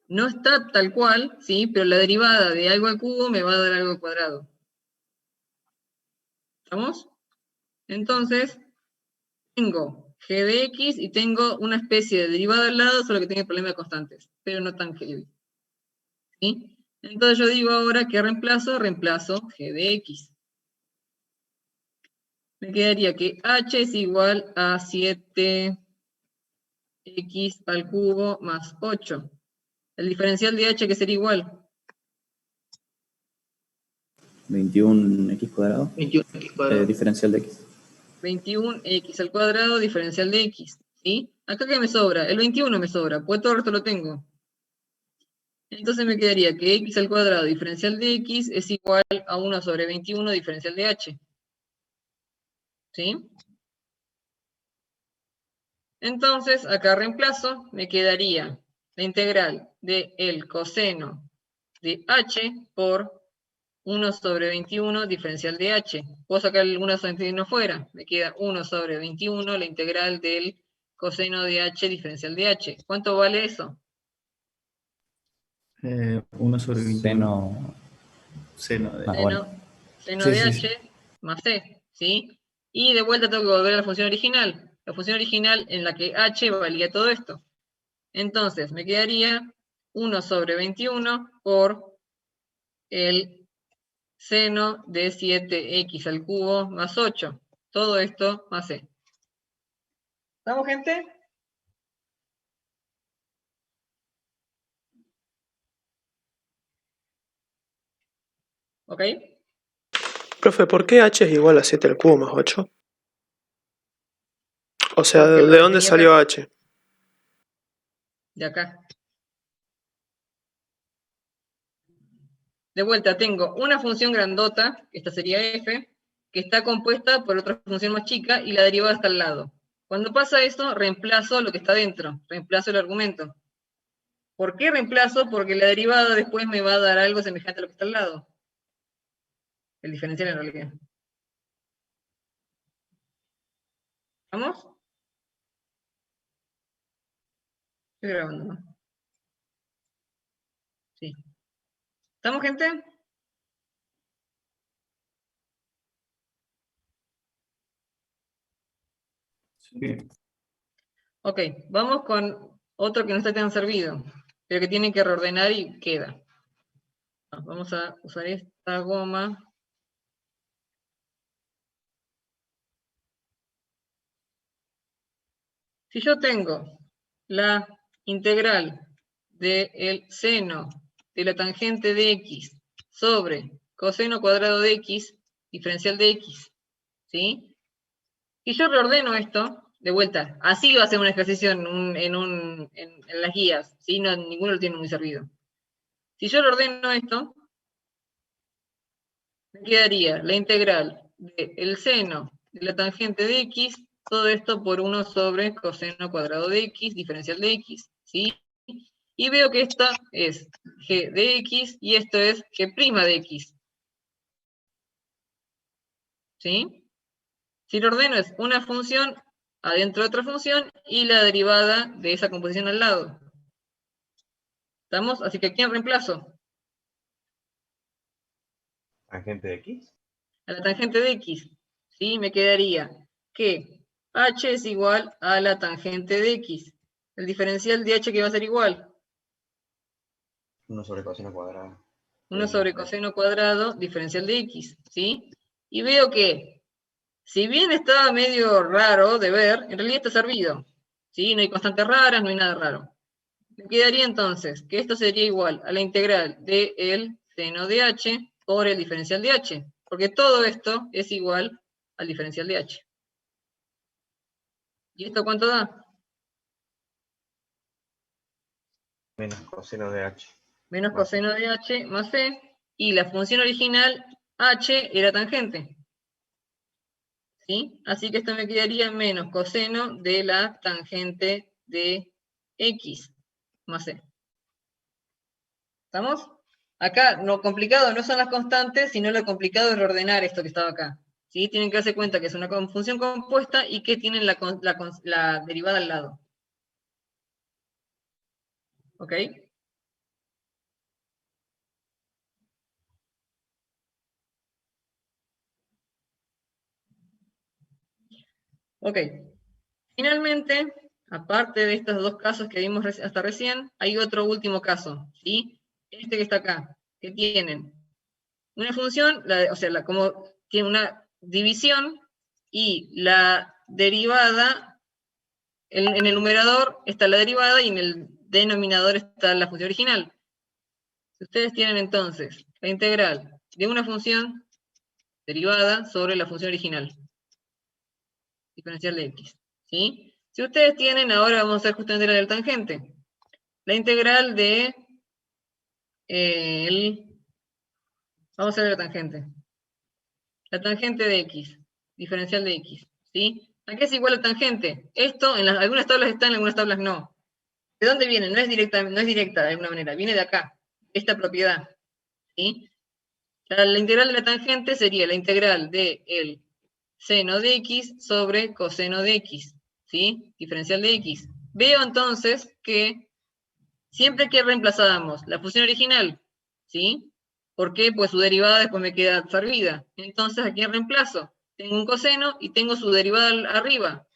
No está tal cual, ¿sí? Pero la derivada de algo al cubo me va a dar algo al cuadrado. ¿Estamos? Entonces, tengo g de x y tengo una especie de derivada al lado, solo que tiene problema de constantes, pero no tan heavy. ¿Sí? Entonces yo digo ahora que reemplazo g de x. Me quedaría que h es igual a 7x al cubo más 8. El diferencial de h que sería igual. 21x cuadrado. 21x cuadrado. Diferencial de x. 21x al cuadrado diferencial de x. ¿Sí? Acá que me sobra, el 21 me sobra, pues todo esto lo tengo. Entonces me quedaría que x al cuadrado diferencial de x es igual a 1 sobre 21 diferencial de h. ¿Sí? Entonces, acá reemplazo, me quedaría la integral del coseno de h por 1 sobre 21 diferencial de h. Puedo sacar el 1 sobre 21 fuera. Me queda 1 sobre 21 la integral del coseno de h diferencial de h. ¿Cuánto vale eso? 1 sobre 21. Seno. Seno de... Seno Sí, de sí, h sí. más c, ¿sí? Y de vuelta tengo que volver a la función original. La función original en la que h valía todo esto. Entonces, me quedaría 1 sobre 21 por el seno de 7x al cubo más 8. Todo esto más c. ¿Estamos, gente? ¿Ok? Profe, ¿por qué h es igual a 7 al cubo más 8? O sea, Porque lo ¿de dónde tenía salió acá. h? De acá. De vuelta, tengo una función grandota, esta sería f, que está compuesta por otra función más chica y la derivada está al lado. Cuando pasa eso, reemplazo lo que está dentro, reemplazo el argumento. ¿Por qué reemplazo? Porque la derivada después me va a dar algo semejante a lo que está al lado. El diferencial en realidad. ¿Vamos? Estoy grabando, ¿no? Sí. ¿Estamos, gente? Sí. Ok, vamos con otro que no está tan servido, pero que tienen que reordenar y queda. Vamos a usar esta goma. Si yo tengo la integral del seno de la tangente de x sobre coseno cuadrado de x, diferencial de x, ¿sí? Y yo reordeno esto, de vuelta, así va a ser un ejercicio en las guías, ¿sí? No, ninguno lo tiene muy servido. Si yo reordeno esto, me quedaría la integral del seno de la tangente de x, todo esto por 1 sobre coseno cuadrado de x, diferencial de x, ¿sí? Y veo que esta es g de x y esto es g' de x. ¿Sí? Si lo ordeno es una función adentro de otra función y la derivada de esa composición al lado. ¿Estamos? Así que ¿a quién reemplazo? ¿Tangente de X? A la tangente de X. ¿Sí? Me quedaría que H es igual a la tangente de X. El diferencial de H que va a ser igual. 1 sobre coseno cuadrado. 1 sobre coseno cuadrado, diferencial de X. ¿Sí? Y veo que, si bien estaba medio raro de ver, en realidad está servido. ¿Sí? No hay constantes raras, no hay nada raro. Me quedaría entonces que esto sería igual a la integral del seno de H por el diferencial de H. Porque todo esto es igual al diferencial de H. ¿Y esto cuánto da? Menos coseno de H. Menos Más coseno de H más C. Y la función original H era tangente. ¿Sí? Así que esto me quedaría menos coseno de la tangente de X más C. ¿Estamos? Acá lo complicado no son las constantes, sino lo complicado es reordenar esto que estaba acá. ¿Sí? Tienen que darse cuenta que es una función compuesta y que tienen la derivada al lado. ¿Ok? Ok. Finalmente, aparte de estos dos casos que vimos hasta recién, hay otro último caso, ¿sí? Este que está acá, que tienen una función, como tiene una división y la derivada, en el numerador está la derivada y en el denominador está la función original. Si ustedes tienen entonces la integral de una función derivada sobre la función original, diferencial de x, ¿sí? Si ustedes tienen, ahora vamos a hacer justamente la del tangente, la integral de vamos a hacer la tangente de x, diferencial de x, ¿sí? ¿A qué es igual la tangente? Esto en algunas tablas está, en algunas tablas no. ¿De dónde viene? No es directa de alguna manera, viene de acá, esta propiedad, ¿sí? La integral de la tangente sería la integral de el seno de x sobre coseno de x, ¿sí? Diferencial de x. Veo entonces que siempre que reemplazábamos la función original, ¿sí? ¿Por qué? Pues su derivada después me queda servida. Entonces, ¿a quién reemplazo? Tengo un coseno y tengo su derivada arriba.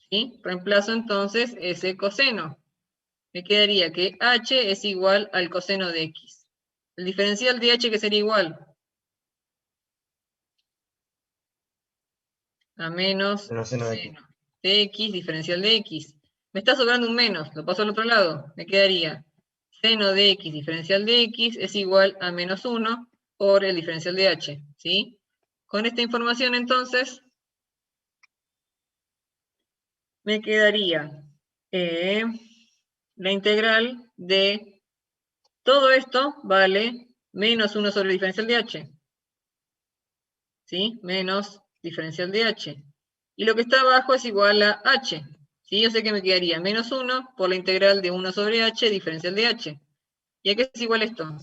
¿Sí? Reemplazo entonces ese coseno. Me quedaría que h es igual al coseno de x. El diferencial de h que sería igual a menos seno de X. seno de x, diferencial de x. Me está sobrando un menos, lo paso al otro lado. Me quedaría seno de x, diferencial de x, es igual a menos 1 por el diferencial de h, ¿sí? Con esta información, entonces, me quedaría la integral de todo esto vale menos 1 sobre el diferencial de h, ¿sí? Menos diferencial de h. Y lo que está abajo es igual a h, ¿sí? Yo sé que me quedaría menos 1 por la integral de 1 sobre h, diferencial de h. ¿Y a qué es igual esto?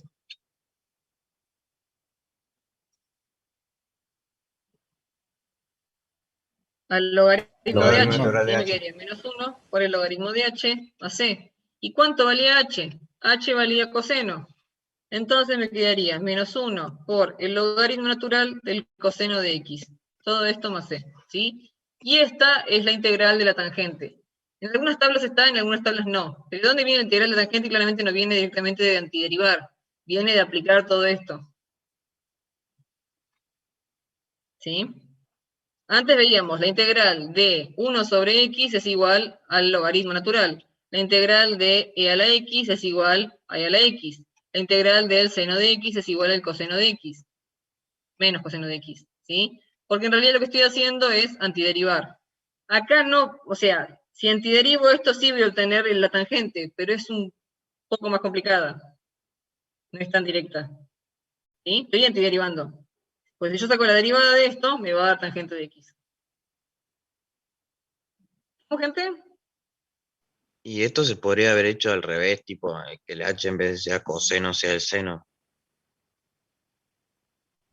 Al logaritmo de h, natural de y me H. quedaría menos 1 por el logaritmo de h a c. ¿Y cuánto valía h? H valía coseno. Entonces me quedaría menos 1 por el logaritmo natural del coseno de x. Todo esto más c, ¿sí? Y esta es la integral de la tangente. En algunas tablas está, en algunas tablas no. ¿De dónde viene la integral de la tangente? Claramente no viene directamente de antiderivar. Viene de aplicar todo esto. ¿Sí? Antes veíamos la integral de 1 sobre x es igual al logaritmo natural. La integral de e a la x es igual a e a la x. La integral del seno de x es igual al coseno de x. Menos coseno de x, ¿sí? Porque en realidad lo que estoy haciendo es antiderivar. Acá no, o sea, si antiderivo esto sí voy a obtener la tangente, pero es un poco más complicada. No es tan directa. ¿Sí? Estoy antiderivando. Pues si yo saco la derivada de esto, me va a dar tangente de x. ¿Cómo, gente? Y esto se podría haber hecho al revés, tipo que el h en vez de ser coseno sea el seno.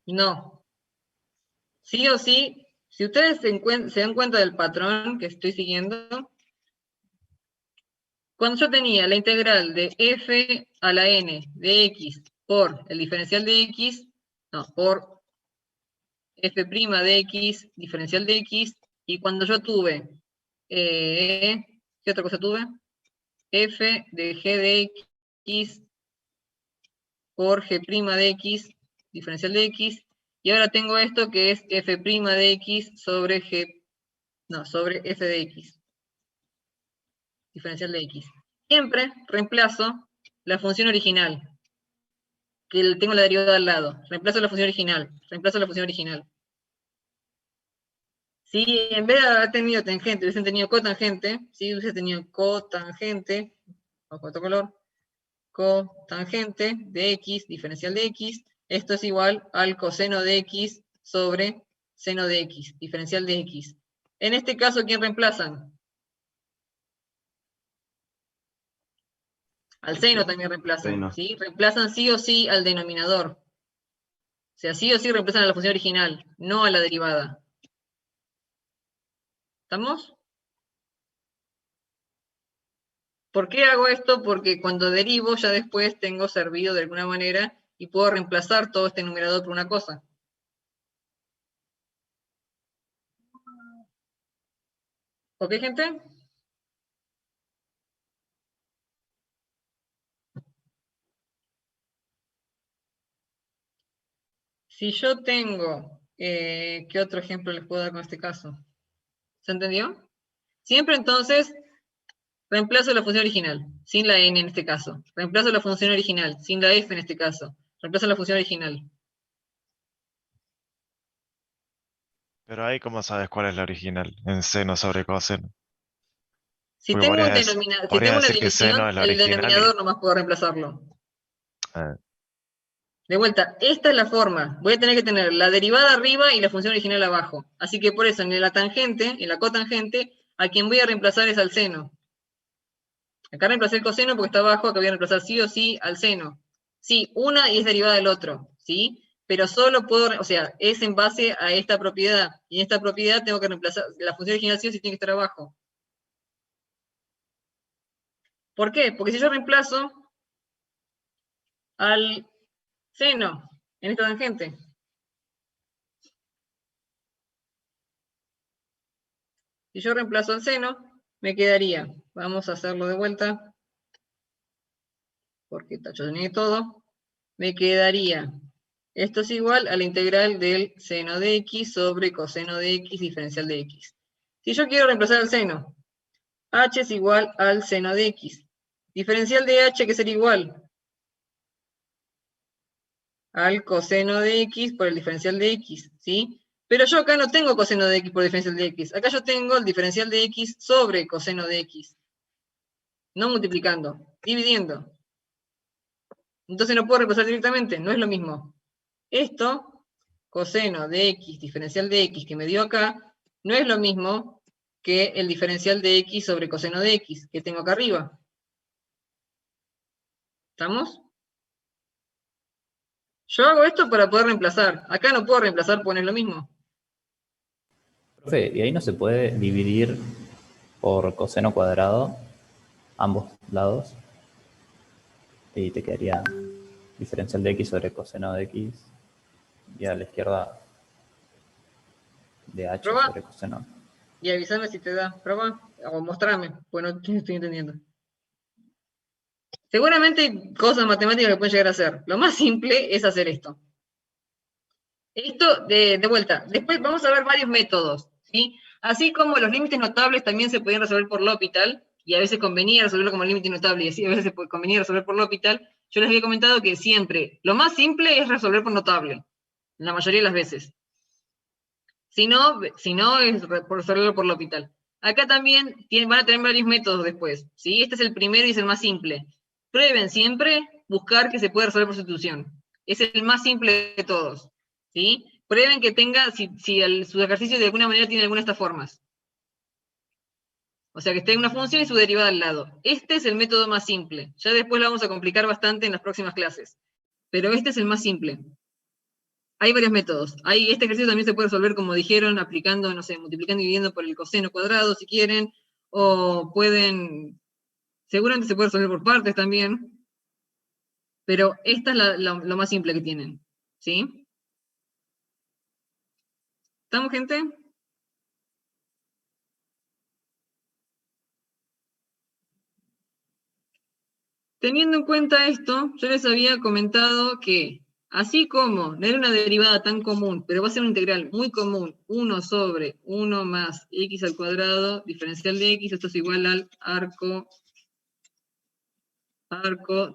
No. Sí o sí, si ustedes se dan cuenta del patrón que estoy siguiendo, Cuando yo tenía la integral de f a la n de x por el diferencial de x, no, por f' de x, diferencial de x, y cuando yo tuve, ¿qué otra cosa tuve? F de g de x por g' de x, diferencial de x, y ahora tengo esto que es f' de x sobre sobre f de x, diferencial de x. Siempre reemplazo la función original, que tengo la derivada al lado. Reemplazo la función original, reemplazo la función original. Si en vez de haber tenido tangente, hubiesen tenido cotangente, si hubiese tenido cotangente, bajo otro color, cotangente de x, diferencial de x, esto es igual al coseno de x sobre seno de x, diferencial de x. En este caso, ¿quién reemplazan? Al seno también reemplazan, Seno. ¿sí? Reemplazan sí o sí al denominador. O sea, sí o sí reemplazan a la función original, no a la derivada. ¿Estamos? ¿Por qué hago esto? Porque cuando derivo ya después tengo servido de alguna manera y puedo reemplazar todo este numerador por una cosa. ¿Ok, gente? Si yo tengo, ¿qué otro ejemplo les puedo dar con este caso? ¿Se entendió? Siempre entonces reemplazo la función original, sin la n en este caso. Reemplazo la función original, sin la f en este caso. Reemplazo la función original. Pero ahí, ¿cómo sabes cuál es la original? En seno sobre coseno. Si Porque tengo, podrías, si podrías tengo una decir que seno división, es la el original denominador nomás puedo reemplazarlo. De vuelta, esta es la forma. Voy a tener que tener la derivada arriba y la función original abajo. Así que por eso, en la tangente, en la cotangente, a quien voy a reemplazar es al seno. Acá reemplacé el coseno porque está abajo, acá voy a reemplazar sí o sí al seno. Sí, una y es derivada del otro, ¿sí? Pero solo puedo, o sea, es en base a esta propiedad. Y en esta propiedad tengo que reemplazar, la función original sí o sí tiene que estar abajo. ¿Por qué? Porque si yo reemplazo al seno en esta tangente, si yo reemplazo al seno, me quedaría, vamos a hacerlo de vuelta, porque tachoneé todo, me quedaría, esto es igual a la integral del seno de x sobre coseno de x diferencial de x. Si yo quiero reemplazar al seno, h es igual al seno de x. Diferencial de h, que sería igual al coseno de x por el diferencial de x, ¿sí? Pero yo acá no tengo coseno de x por diferencial de x. Acá yo tengo el diferencial de x sobre coseno de x. No multiplicando, dividiendo. Entonces no puedo reemplazar directamente, no es lo mismo. Esto, coseno de x, diferencial de x que me dio acá, no es lo mismo que el diferencial de x sobre coseno de x que tengo acá arriba. ¿Estamos? Yo hago esto para poder reemplazar. Acá no puedo reemplazar, poner lo mismo. Profe, ¿y ahí no se puede dividir por coseno cuadrado ambos lados? Y te quedaría diferencial de x sobre coseno de x y a la izquierda de h Proba sobre coseno. y avísame si te da. Proba o mostrame, pues no estoy entendiendo. Seguramente hay cosas matemáticas que pueden llegar a hacer. Lo más simple es hacer esto. Esto, de vuelta, después vamos a ver varios métodos, ¿sí? Así como los límites notables también se podían resolver por L'Hopital, y a veces convenía resolverlo como límite notable, y así a veces se convenía resolver por L'Hopital. Yo les había comentado que siempre, lo más simple es resolver por notable, la mayoría de las veces. Si no es resolverlo por L'Hopital. Acá también van a tener varios métodos después, ¿sí? Este es el primero y es el más simple. Prueben siempre buscar que se pueda resolver por sustitución. Es el más simple de todos, ¿sí? Prueben que tenga, si su ejercicio de alguna manera tiene alguna de estas formas. O sea, que esté una función y su derivada al lado. Este es el método más simple. Ya después lo vamos a complicar bastante en las próximas clases. Pero este es el más simple. Hay varios métodos. Este ejercicio también se puede resolver, como dijeron, aplicando, no sé, multiplicando y dividiendo por el coseno cuadrado, si quieren. O pueden Seguramente se puede resolver por partes también, pero esta es lo más simple que tienen, ¿sí? ¿Estamos, gente? Teniendo en cuenta esto, yo les había comentado que, así como no era una derivada tan común, pero va a ser una integral muy común, 1 sobre 1 más x al cuadrado, diferencial de x, esto es igual al arco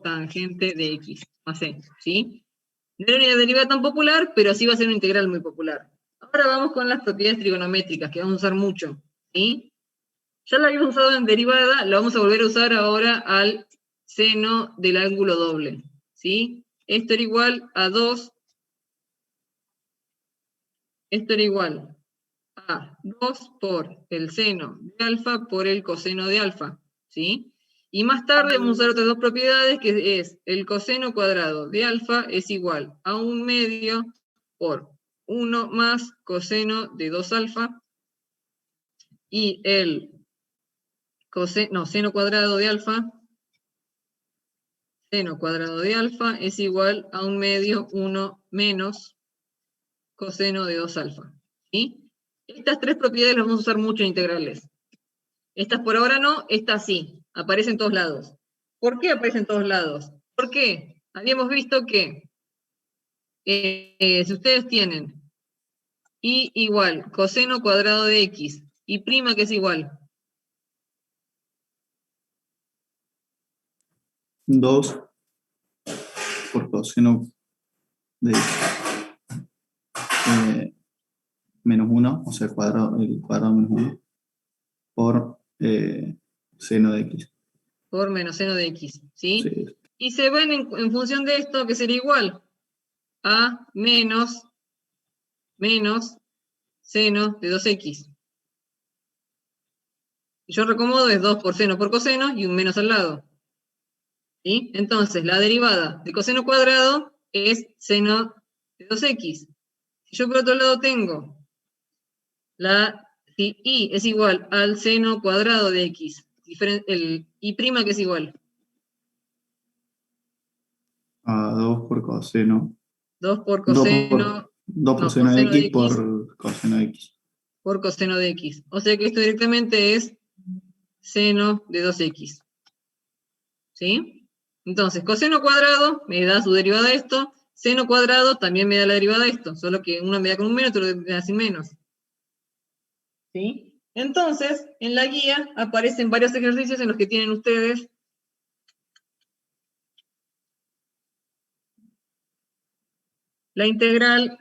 tangente de x, más c, ¿sí? No era una derivada tan popular, pero sí va a ser una integral muy popular. Ahora vamos con las propiedades trigonométricas, que vamos a usar mucho, ¿sí? Ya la habíamos usado en derivada, la vamos a volver a usar ahora al seno del ángulo doble, ¿sí? Esto era igual a 2, esto era igual a 2 por el seno de alfa por el coseno de alfa, ¿sí? Y más tarde vamos a usar otras dos propiedades, que es el coseno cuadrado de alfa es igual a 1/2 por 1 más coseno de 2 alfa, y el seno cuadrado de alfa, seno cuadrado de alfa es igual a 1/2, 1 menos coseno de 2 alfa, ¿sí? Estas tres propiedades las vamos a usar mucho en integrales. Estas por ahora no, estas sí, aparecen en todos lados. ¿Por qué aparecen en todos lados? Porque habíamos visto que si ustedes tienen y igual coseno cuadrado de x y prima que es igual 2 por coseno de menos 1, o sea, el cuadrado menos 1, por seno de x. por menos seno de x, ¿sí? Sí. Y se ven en función de esto que sería igual a menos seno de 2x. Y yo recomodo es 2 por seno por coseno y un menos al lado, ¿sí? Entonces, la derivada de coseno cuadrado es seno de 2x. Si yo por otro lado tengo si y es igual al seno cuadrado de x, el y' que es igual A 2 por coseno. 2 por 2 coseno, por seno de x por coseno de x. por coseno de x. O sea que esto directamente es seno de 2x. ¿Sí? Entonces, coseno cuadrado me da su derivada de esto, seno cuadrado también me da la derivada de esto, solo que uno me da con un menos, otro me da sin menos. ¿Sí? Entonces, en la guía aparecen varios ejercicios en los que tienen ustedes la integral,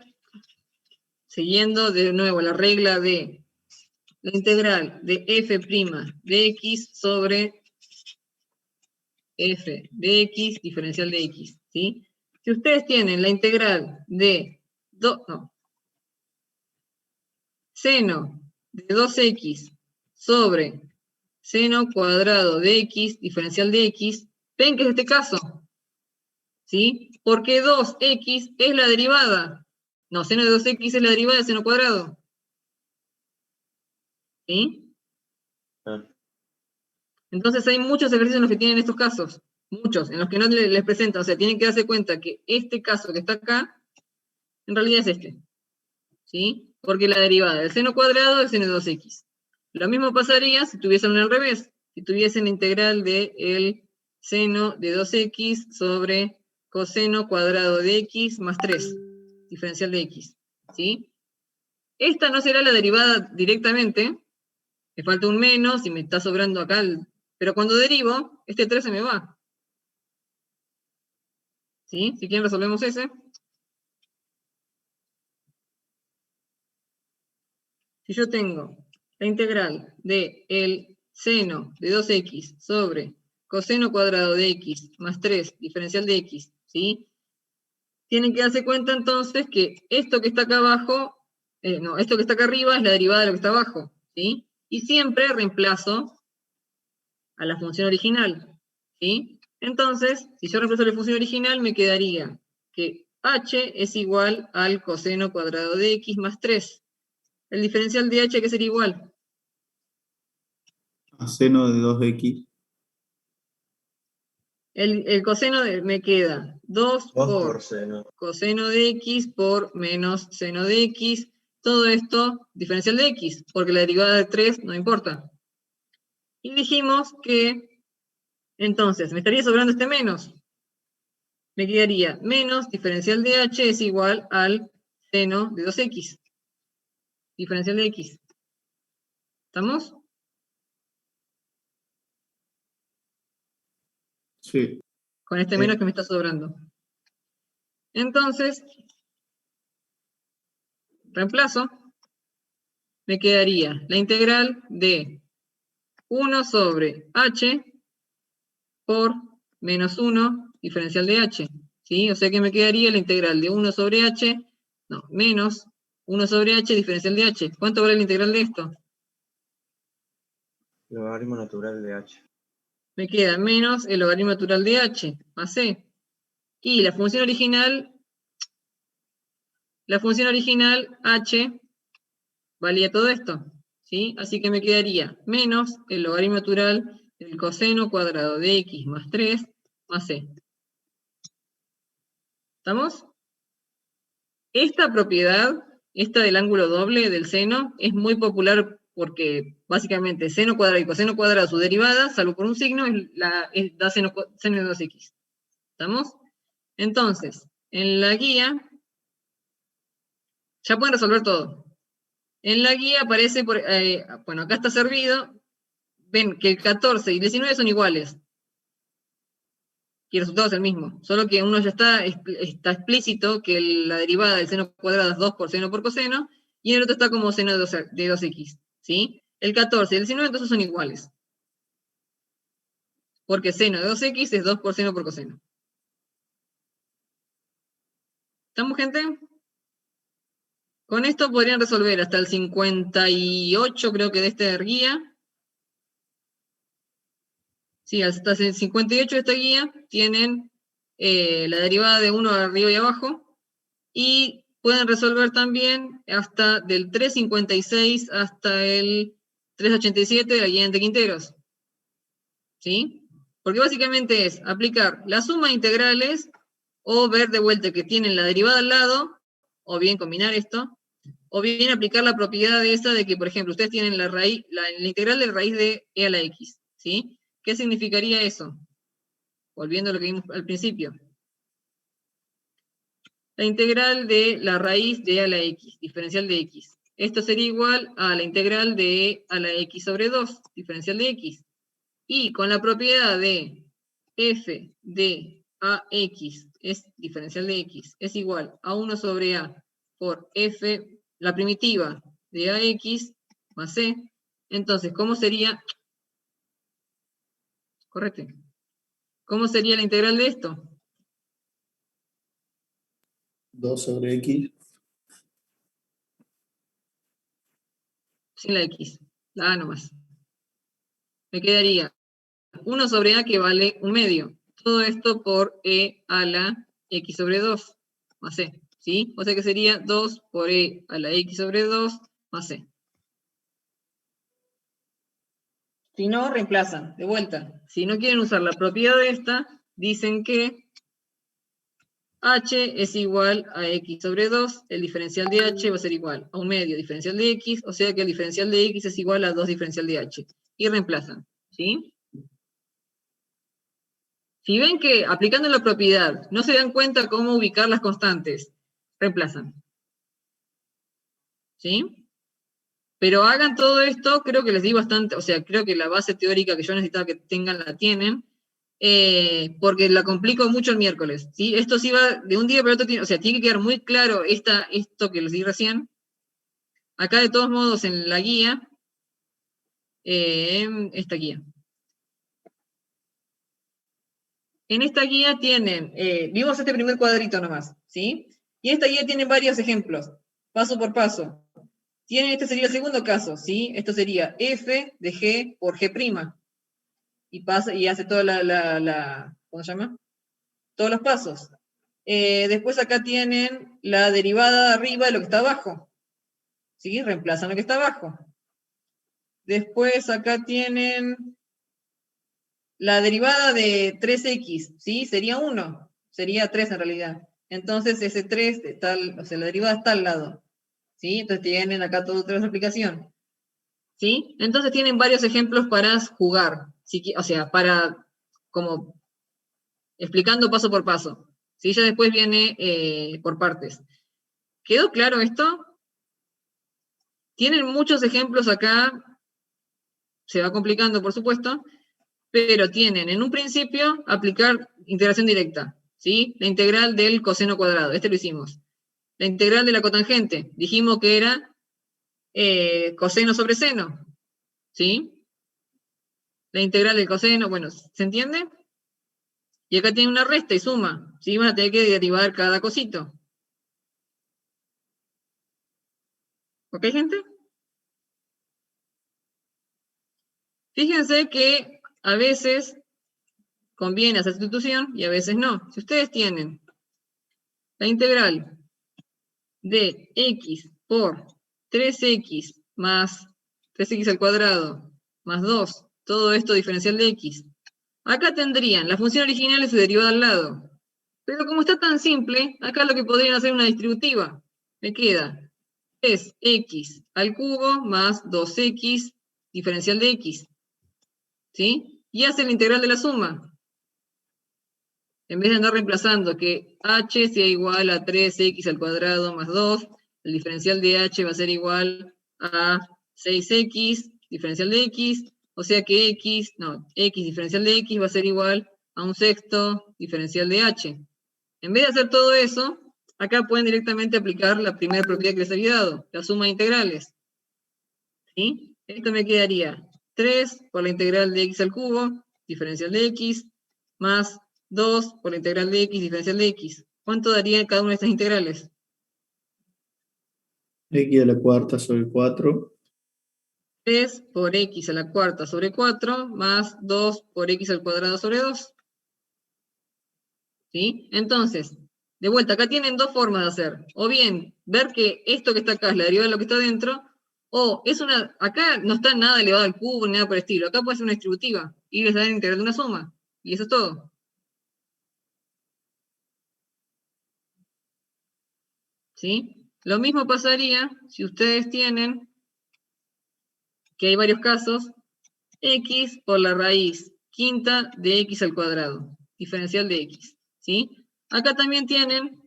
siguiendo de nuevo la regla de la integral de f' de x sobre f de x diferencial de x, ¿sí? Si ustedes tienen la integral de seno de 2x sobre seno cuadrado de x diferencial de x, ven que es este caso, ¿sí? Porque 2x es la derivada. No, seno de 2x es la derivada de seno cuadrado. ¿Sí? Entonces hay muchos ejercicios en los que tienen estos casos. Muchos, en los que no les presentan. O sea, tienen que darse cuenta que este caso que está acá, en realidad es este. ¿Sí? Porque la derivada del seno cuadrado es seno de 2x. Lo mismo pasaría si tuviesen al revés. Si tuviesen la integral del seno de 2x sobre coseno cuadrado de x más 3, diferencial de x. ¿Sí? Esta no será la derivada directamente. Me falta un menos y me está sobrando acá pero cuando derivo, este 3 se me va. ¿Sí? Si quieren resolvemos ese. Si yo tengo la integral de el seno de 2x sobre coseno cuadrado de x más 3, diferencial de x, ¿sí? Tienen que darse cuenta entonces que esto que está acá abajo, esto que está acá arriba es la derivada de lo que está abajo, ¿sí? Y siempre reemplazo a la función original, ¿sí? Entonces, si yo reemplazo la función original, me quedaría que h es igual al coseno cuadrado de x más 3. El diferencial de h, ¿qué sería igual? A seno de 2x El coseno me queda 2 por por seno. coseno de x por menos seno de x. Todo esto diferencial de x, porque la derivada de 3 no importa. Y dijimos que, entonces, me estaría sobrando este menos. Me quedaría menos diferencial de h es igual al seno de 2x. Diferencial de x. ¿Estamos? Sí. Con este Sí. menos que me está sobrando. Entonces, reemplazo. Me quedaría la integral de 1 sobre h por menos 1 diferencial de h. ¿Sí? O sea que me quedaría la integral de 1 sobre h, no, menos 1 sobre h diferencial de h. ¿Cuánto vale la integral de esto? Logaritmo natural de h. Me queda menos el logaritmo natural de h, más c. Y la función original h valía todo esto. ¿Sí? Así que me quedaría menos el logaritmo natural del coseno cuadrado de x más 3 más c. ¿Estamos? Esta propiedad, esta del ángulo doble del seno, es muy popular porque básicamente seno cuadrado y coseno cuadrado, su derivada, salvo por un signo, da seno de 2x. ¿Estamos? Entonces, en la guía, ya pueden resolver todo. En la guía aparece, bueno, acá está servido, ven que el 14 y el 19 son iguales. Y el resultado es el mismo, solo que uno ya está explícito que la derivada del seno cuadrado es 2 por seno por coseno, y el otro está como seno de 2x, ¿sí? El 14 y el 19 entonces son iguales. Porque seno de 2x es 2 por seno por coseno. ¿Estamos, gente? Con esto podrían resolver hasta el 58, creo que de esta guía. Sí, hasta el 58 de esta guía tienen la derivada de 1 arriba y abajo. Y pueden resolver también hasta del 356 hasta el 387 de la guía de Quinteros. ¿Sí? Porque básicamente es aplicar la suma de integrales o ver de vuelta que tienen la derivada al lado, o bien combinar esto, o bien aplicar la propiedad de esa de que, por ejemplo, ustedes tienen la integral de raíz de e a la x. ¿Sí? ¿Qué significaría eso? Volviendo a lo que vimos al principio. La integral de la raíz de e a la x, diferencial de x. Esto sería igual a la integral de e a la x sobre 2, diferencial de x. Y con la propiedad de f de ax es diferencial de x, es igual a 1 sobre a por f, la primitiva de ax más c. Entonces, ¿cómo sería? Correcto. ¿Cómo sería la integral de esto? 2 sobre x. Sin la x, la a nomás. Me quedaría 1 sobre a que vale 1/2. Todo esto por e a la x sobre 2 más c. ¿Sí? O sea que sería 2 por e a la x sobre 2 más c. Si no, reemplazan, de vuelta. Si no quieren usar la propiedad de esta, dicen que h es igual a x sobre 2, el diferencial de h va a ser igual a 1/2 diferencial de x, o sea que el diferencial de x es igual a 2 diferencial de h. Y reemplazan, ¿sí? Si ven que aplicando la propiedad no se dan cuenta cómo ubicar las constantes, reemplazan. ¿Sí? Pero hagan todo esto, creo que les di bastante, o sea, creo que la base teórica que yo necesitaba que tengan, la tienen, porque la complico mucho el miércoles, ¿sí? Esto sí va de un día para otro, o sea, tiene que quedar muy claro esto que les di recién. Acá, de todos modos, en la guía, esta guía. En esta guía tienen, vimos este primer cuadrito nomás, ¿sí? Y en esta guía tienen varios ejemplos, paso por paso. Este sería el segundo caso, ¿sí? Esto sería f de g por g'. Y hace toda ¿cómo se llama? Todos los pasos. Después acá tienen la derivada de arriba de lo que está abajo. ¿Sí? Reemplazan lo que está abajo. Después acá tienen la derivada de 3x, ¿sí? Sería 1, sería 3 en realidad. Entonces ese 3, o sea, la derivada está al lado, ¿sí? Entonces tienen acá toda otra aplicación, ¿sí? Entonces tienen varios ejemplos para jugar, o sea, para, como, explicando paso por paso, ¿sí? Ya después viene por partes. ¿Quedó claro esto? Tienen muchos ejemplos acá, se va complicando por supuesto, pero tienen en un principio aplicar integración directa, ¿sí? La integral del coseno cuadrado, este lo hicimos. La integral de la cotangente, dijimos que era coseno sobre seno, ¿sí? La integral del coseno, bueno, ¿se entiende? Y acá tiene una resta y suma, ¿sí? Van a tener que derivar cada cosito. ¿Ok, gente? Fíjense que a veces conviene hacer sustitución y a veces no. Si ustedes tienen la integral de x por 3x más 3x al cuadrado más 2, todo esto diferencial de x, acá tendrían la función original y su derivada al lado. Pero como está tan simple, acá lo que podrían hacer es una distributiva. Me queda 3x al cubo más 2x diferencial de x. ¿Sí? Y hace la integral de la suma. En vez de andar reemplazando que h sea igual a 3x al cuadrado más 2, el diferencial de h va a ser igual a 6x diferencial de x, o sea que x diferencial de x va a ser igual a 1/6 diferencial de h. En vez de hacer todo eso, acá pueden directamente aplicar la primera propiedad que les había dado, la suma de integrales. ¿Sí? Esto me quedaría 3 por la integral de x al cubo, diferencial de x, más 2 por la integral de x, diferencial de x. ¿Cuánto daría cada una de estas integrales? X a la cuarta sobre 4. 3 por x a la cuarta sobre 4, más 2 por x al cuadrado sobre 2. ¿Sí? Entonces, de vuelta, acá tienen dos formas de hacer. O bien, ver que esto que está acá es la derivada de lo que está dentro, o es acá no está nada elevado al cubo, ni nada por el estilo. Acá puede ser una distributiva, y les da la integral de una suma. Y eso es todo. ¿Sí? Lo mismo pasaría si ustedes tienen, que hay varios casos, x por la raíz quinta de x al cuadrado, diferencial de x. ¿Sí? Acá también tienen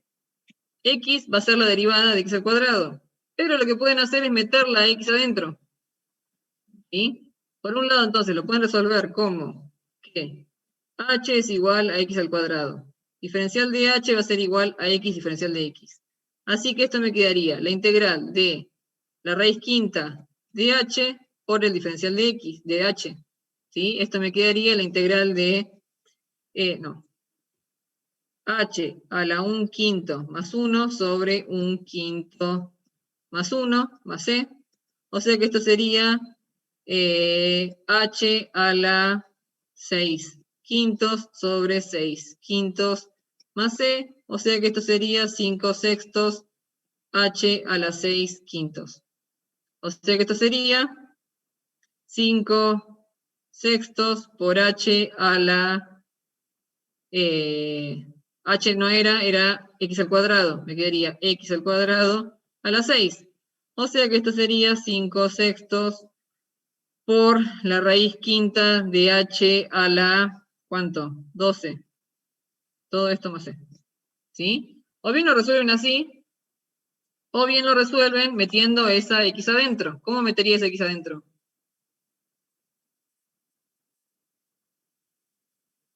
x va a ser la derivada de x al cuadrado. Pero lo que pueden hacer es meter la x adentro. ¿Sí? Por un lado, entonces, lo pueden resolver como que h es igual a x al cuadrado. Diferencial de h va a ser igual a x diferencial de x. Así que esto me quedaría la integral de la raíz quinta de h por el diferencial de x, de h. ¿Sí? Esto me quedaría la integral de, h a la 1/5 más 1 sobre 1/5 más 1 más c. O sea que esto sería h a la 6/5 sobre 6/5 más c. O sea que esto sería 5/6 h a la 6/5. O sea que esto sería 5/6 por h a la... h no era x al cuadrado. Me quedaría x al cuadrado a la 6. O sea que esto sería 5/6 por la raíz quinta de h a la, ¿cuánto? 12. Todo esto más c. ¿Sí? O bien lo resuelven así, o bien lo resuelven metiendo esa x adentro. ¿Cómo metería esa x adentro?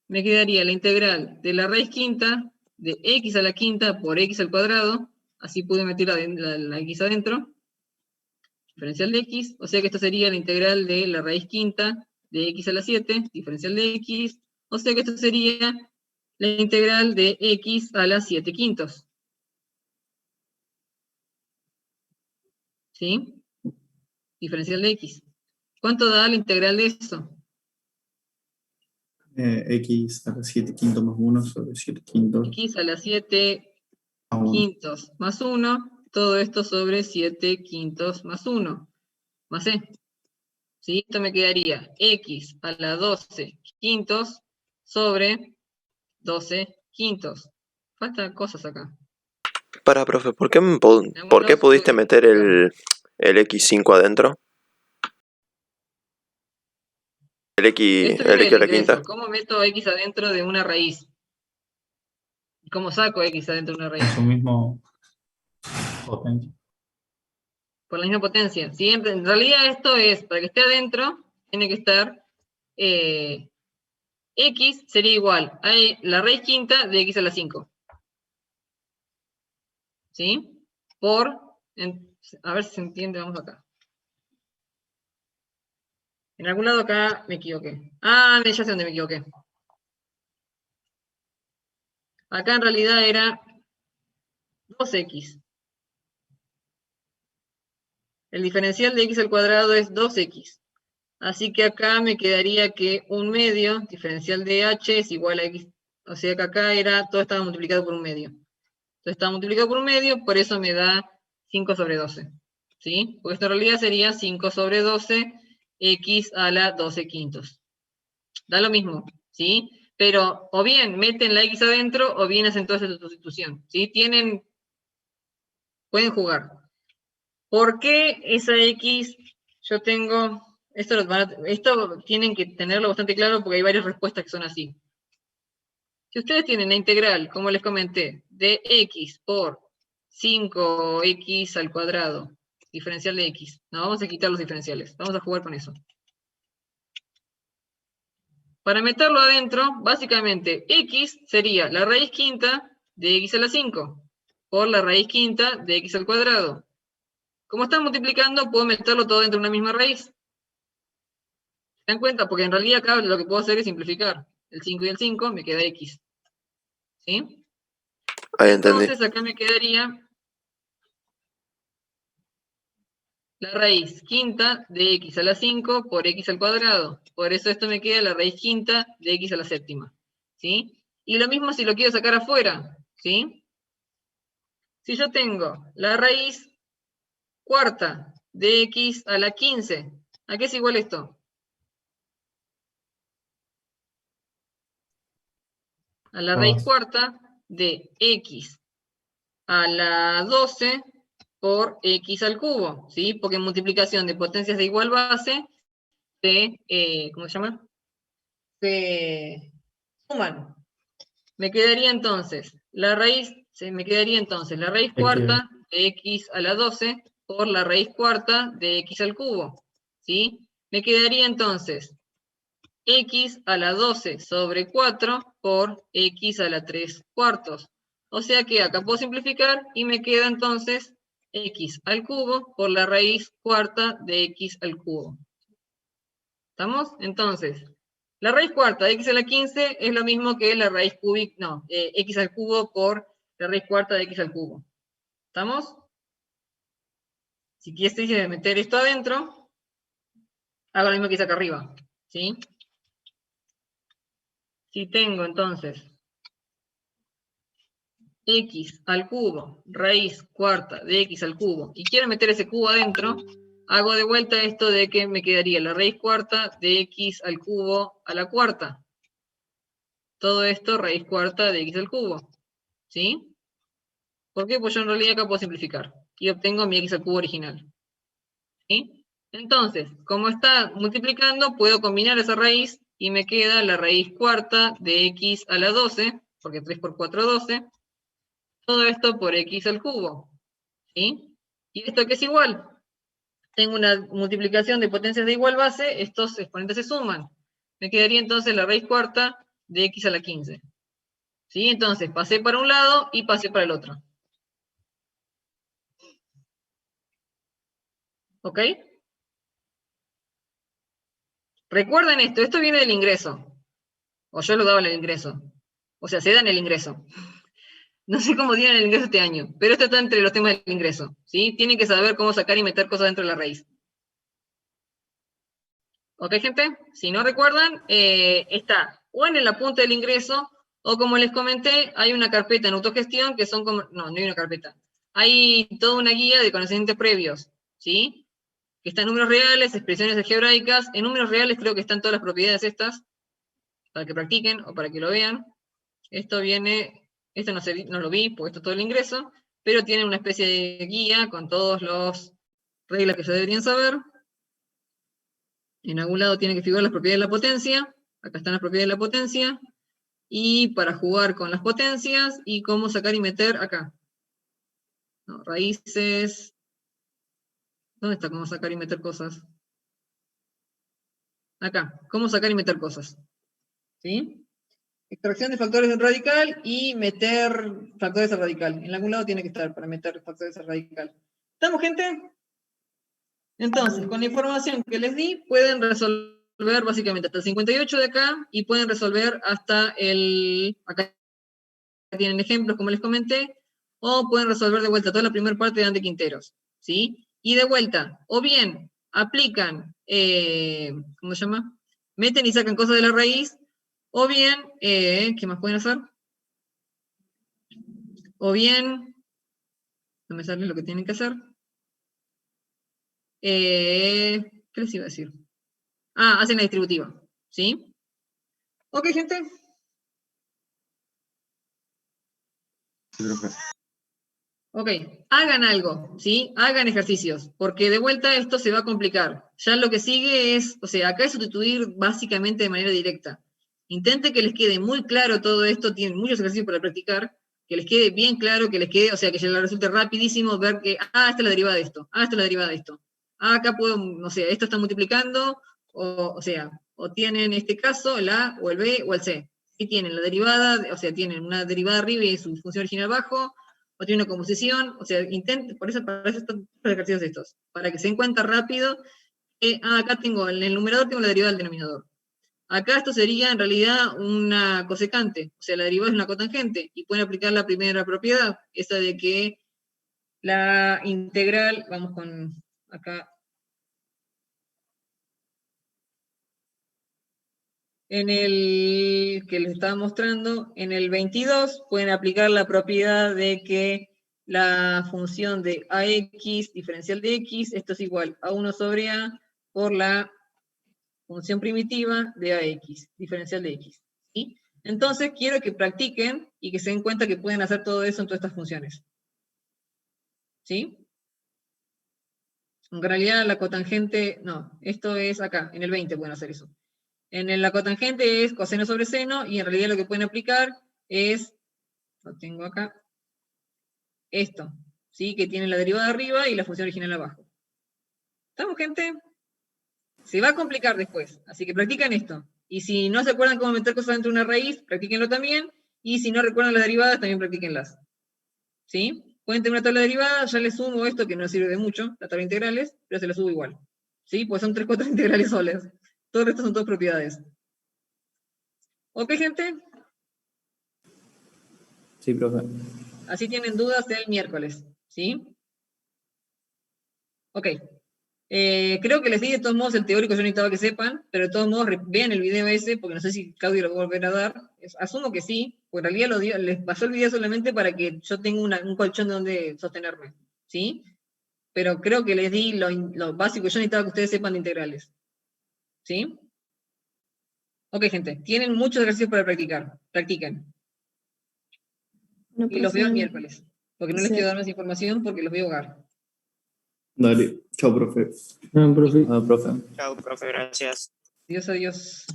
Me quedaría la integral de la raíz quinta de x a la quinta por x al cuadrado. Así pude meter la x adentro. Diferencial de x, o sea que esto sería la integral de la raíz quinta de x a la 7, diferencial de x, o sea que esto sería la integral de x a la 7/5. ¿Sí? Diferencial de x. ¿Cuánto da la integral de eso? X a la 7/5 más 1 sobre 7/5. X a la 7/5 más 1, todo esto sobre 7/5 más 1, más c. ¿sí? Esto me quedaría x a la 12 quintos sobre 12 quintos. Faltan cosas acá. Para, profe, ¿por qué pudiste meter el x5 adentro? El x Esto viene a del la quinta. ingreso. ¿Cómo meto x adentro de una raíz? ¿Cómo saco x adentro de una raíz? Con su mismo potencia. Por la misma potencia. ¿Sí? En realidad esto es, para que esté adentro, tiene que estar x sería igual a la raíz quinta de x a la 5. ¿Sí? A ver si se entiende, vamos acá. En algún lado acá me equivoqué. Ah, ya sé dónde me equivoqué. Acá en realidad era 2x. El diferencial de x al cuadrado es 2x. Así que acá me quedaría que un medio, diferencial de h es igual a x. O sea que acá todo estaba multiplicado por un medio. Entonces estaba multiplicado por un medio, por eso me da 5 sobre 12. ¿Sí? Porque esto en realidad sería 5 sobre 12 x a la 12 quintos. Da lo mismo, ¿sí? Pero o bien meten la x adentro o bien hacen toda esa sustitución. ¿Sí? Pueden jugar. ¿Por qué esa x yo tengo? Esto tienen que tenerlo bastante claro porque hay varias respuestas que son así. Si ustedes tienen la integral, como les comenté, de x por 5x al cuadrado, diferencial de x. No, vamos a quitar los diferenciales. Vamos a jugar con eso. Para meterlo adentro, básicamente, x sería la raíz quinta de x a la 5 por la raíz quinta de x al cuadrado. Como están multiplicando, puedo meterlo todo dentro de una misma raíz. ¿Se dan cuenta? Porque en realidad acá lo que puedo hacer es simplificar. El 5 y el 5 me queda x. ¿Sí? Ahí entendí. Entonces acá me quedaría la raíz quinta de x a la 5 por x al cuadrado. Por eso esto me queda la raíz quinta de x a la séptima. ¿Sí? Y lo mismo si lo quiero sacar afuera. ¿Sí? Si yo tengo la raíz cuarta de x a la 15, ¿a qué es igual esto? A la raíz cuarta de x a la 12 por x al cubo, ¿sí? Porque en multiplicación de potencias de igual base ¿cómo se llama? Se suman. Me quedaría entonces la raíz cuarta de x a la 12 por la raíz cuarta de x al cubo, ¿sí? Me quedaría entonces x a la 12 sobre 4 por x a la 3 cuartos. O sea que acá puedo simplificar y me queda entonces x al cubo por la raíz cuarta de x al cubo. ¿Estamos? Entonces, la raíz cuarta de x a la 15 es lo mismo que la raíz cúbica, no, x al cubo por la raíz cuarta de x al cubo. ¿Estamos? Si quieres meter esto adentro, hago lo mismo que hice acá arriba. ¿Sí? Si tengo entonces x al cubo, raíz cuarta de x al cubo, y quiero meter ese cubo adentro, hago de vuelta esto de que me quedaría la raíz cuarta de x al cubo a la cuarta. Todo esto raíz cuarta de x al cubo. ¿Sí? ¿Por qué? Pues yo en realidad acá puedo simplificar. Y obtengo mi x al cubo original. ¿Sí? Entonces, como está multiplicando, puedo combinar esa raíz y me queda la raíz cuarta de x a la 12, porque 3 por 4 12. Todo esto por x al cubo. ¿Sí? ¿Y esto qué es igual? Tengo una multiplicación de potencias de igual base, estos exponentes se suman. Me quedaría entonces la raíz cuarta de x a la 15. ¿Sí? Entonces, pasé para un lado y pasé para el otro. ¿Ok? Recuerden esto viene del ingreso. O yo lo daba en el ingreso. O sea, se da en el ingreso. No sé cómo dieron el ingreso este año, pero esto está entre los temas del ingreso. ¿Sí? Tienen que saber cómo sacar y meter cosas dentro de la raíz. ¿Ok, gente? Si no recuerdan, está o en la punta del ingreso, o como les comenté, hay una carpeta en autogestión que son como... No, no hay una carpeta. Hay toda una guía de conocimientos previos, ¿sí? que está en números reales, expresiones algebraicas. En números reales creo que están todas las propiedades estas, para que practiquen o para que lo vean. Esto viene, esto no lo vi, porque esto es todo el ingreso, pero tiene una especie de guía con todas las reglas que ya deberían saber. En algún lado tiene que figurar las propiedades de la potencia. Acá están las propiedades de la potencia. Y para jugar con las potencias y cómo sacar y meter acá. No, raíces. ¿Dónde está cómo sacar y meter cosas? Acá, cómo sacar y meter cosas. ¿Sí? Extracción de factores del radical y meter factores al radical. En algún lado tiene que estar para meter factores al radical. ¿Estamos, gente? Entonces, con la información que les di, pueden resolver básicamente hasta el 58 de acá y pueden resolver hasta el... Acá tienen ejemplos, como les comenté, o pueden resolver de vuelta toda la primera parte de Ande Quinteros, ¿sí? Y de vuelta, o bien aplican, ¿cómo se llama? Meten y sacan cosas de la raíz, o bien, ¿qué más pueden hacer? O bien, no me sale lo que tienen que hacer. ¿Qué les iba a decir? Ah, hacen la distributiva, ¿sí? Ok, gente. Sí, profe. Ok, hagan algo, ¿sí? Hagan ejercicios, porque de vuelta esto se va a complicar. Ya lo que sigue es, o sea, acá es sustituir básicamente de manera directa. Intenten que les quede muy claro todo esto, tienen muchos ejercicios para practicar, que les quede bien claro, que les quede, o sea, que les resulte rapidísimo ver que, esta es la derivada de esto, esta es la derivada de esto. Acá puedo, no sé, esto está multiplicando, o sea, o tienen este caso, el A, o el B, o el C. Y tienen la derivada, o sea, tienen una derivada arriba y su función original abajo, o tiene una composición, o sea, intenten, para eso están los ejercicios estos, para que se den cuenta rápido, acá tengo, en el numerador tengo la derivada del denominador. Acá esto sería en realidad una cosecante, o sea, la derivada es una cotangente, y pueden aplicar la primera propiedad, esa de que la integral, vamos con acá, en el que les estaba mostrando, en el 22, pueden aplicar la propiedad de que la función de AX diferencial de X, esto es igual a 1 sobre A por la función primitiva de AX diferencial de X. ¿Sí? Entonces, quiero que practiquen y que se den cuenta que pueden hacer todo eso en todas estas funciones. ¿Sí? En realidad, la cotangente, no, esto es acá, en el 20 pueden hacer eso. En la cotangente es coseno sobre seno, y en realidad lo que pueden aplicar es, lo tengo acá, esto, ¿sí? Que tiene la derivada arriba y la función original abajo. ¿Estamos, gente? Se va a complicar después, así que practican esto. Y si no se acuerdan cómo meter cosas dentro de una raíz, practíquenlo también, y si no recuerdan las derivadas, también practíquenlas. ¿Sí? Pueden tener una tabla derivada, ya les sumo esto que no sirve de mucho, la tabla de integrales, pero se la subo igual. ¿Sí? Pues son 3 cuotas integrales solas. Todo el resto son todas propiedades. ¿Ok, gente? Sí, profe. Así tienen dudas el miércoles. ¿Sí? Ok. Creo que les di de todos modos el teórico, yo necesitaba que sepan, pero de todos modos vean el video ese, porque no sé si Claudio lo va a volver a dar. Asumo que sí, porque en realidad les pasó el video solamente para que yo tenga un colchón de donde sostenerme. ¿Sí? Pero creo que les di lo básico, yo necesitaba que ustedes sepan de integrales. ¿Sí? Ok, gente, tienen muchos ejercicios para practicar. Practiquen. No, Y los veo el profe. miércoles, porque no les Sí. quiero dar más información porque los voy a ahogar. Dale, chao, profe. No, profe. Profe. Chao, profe, gracias. Adiós, adiós.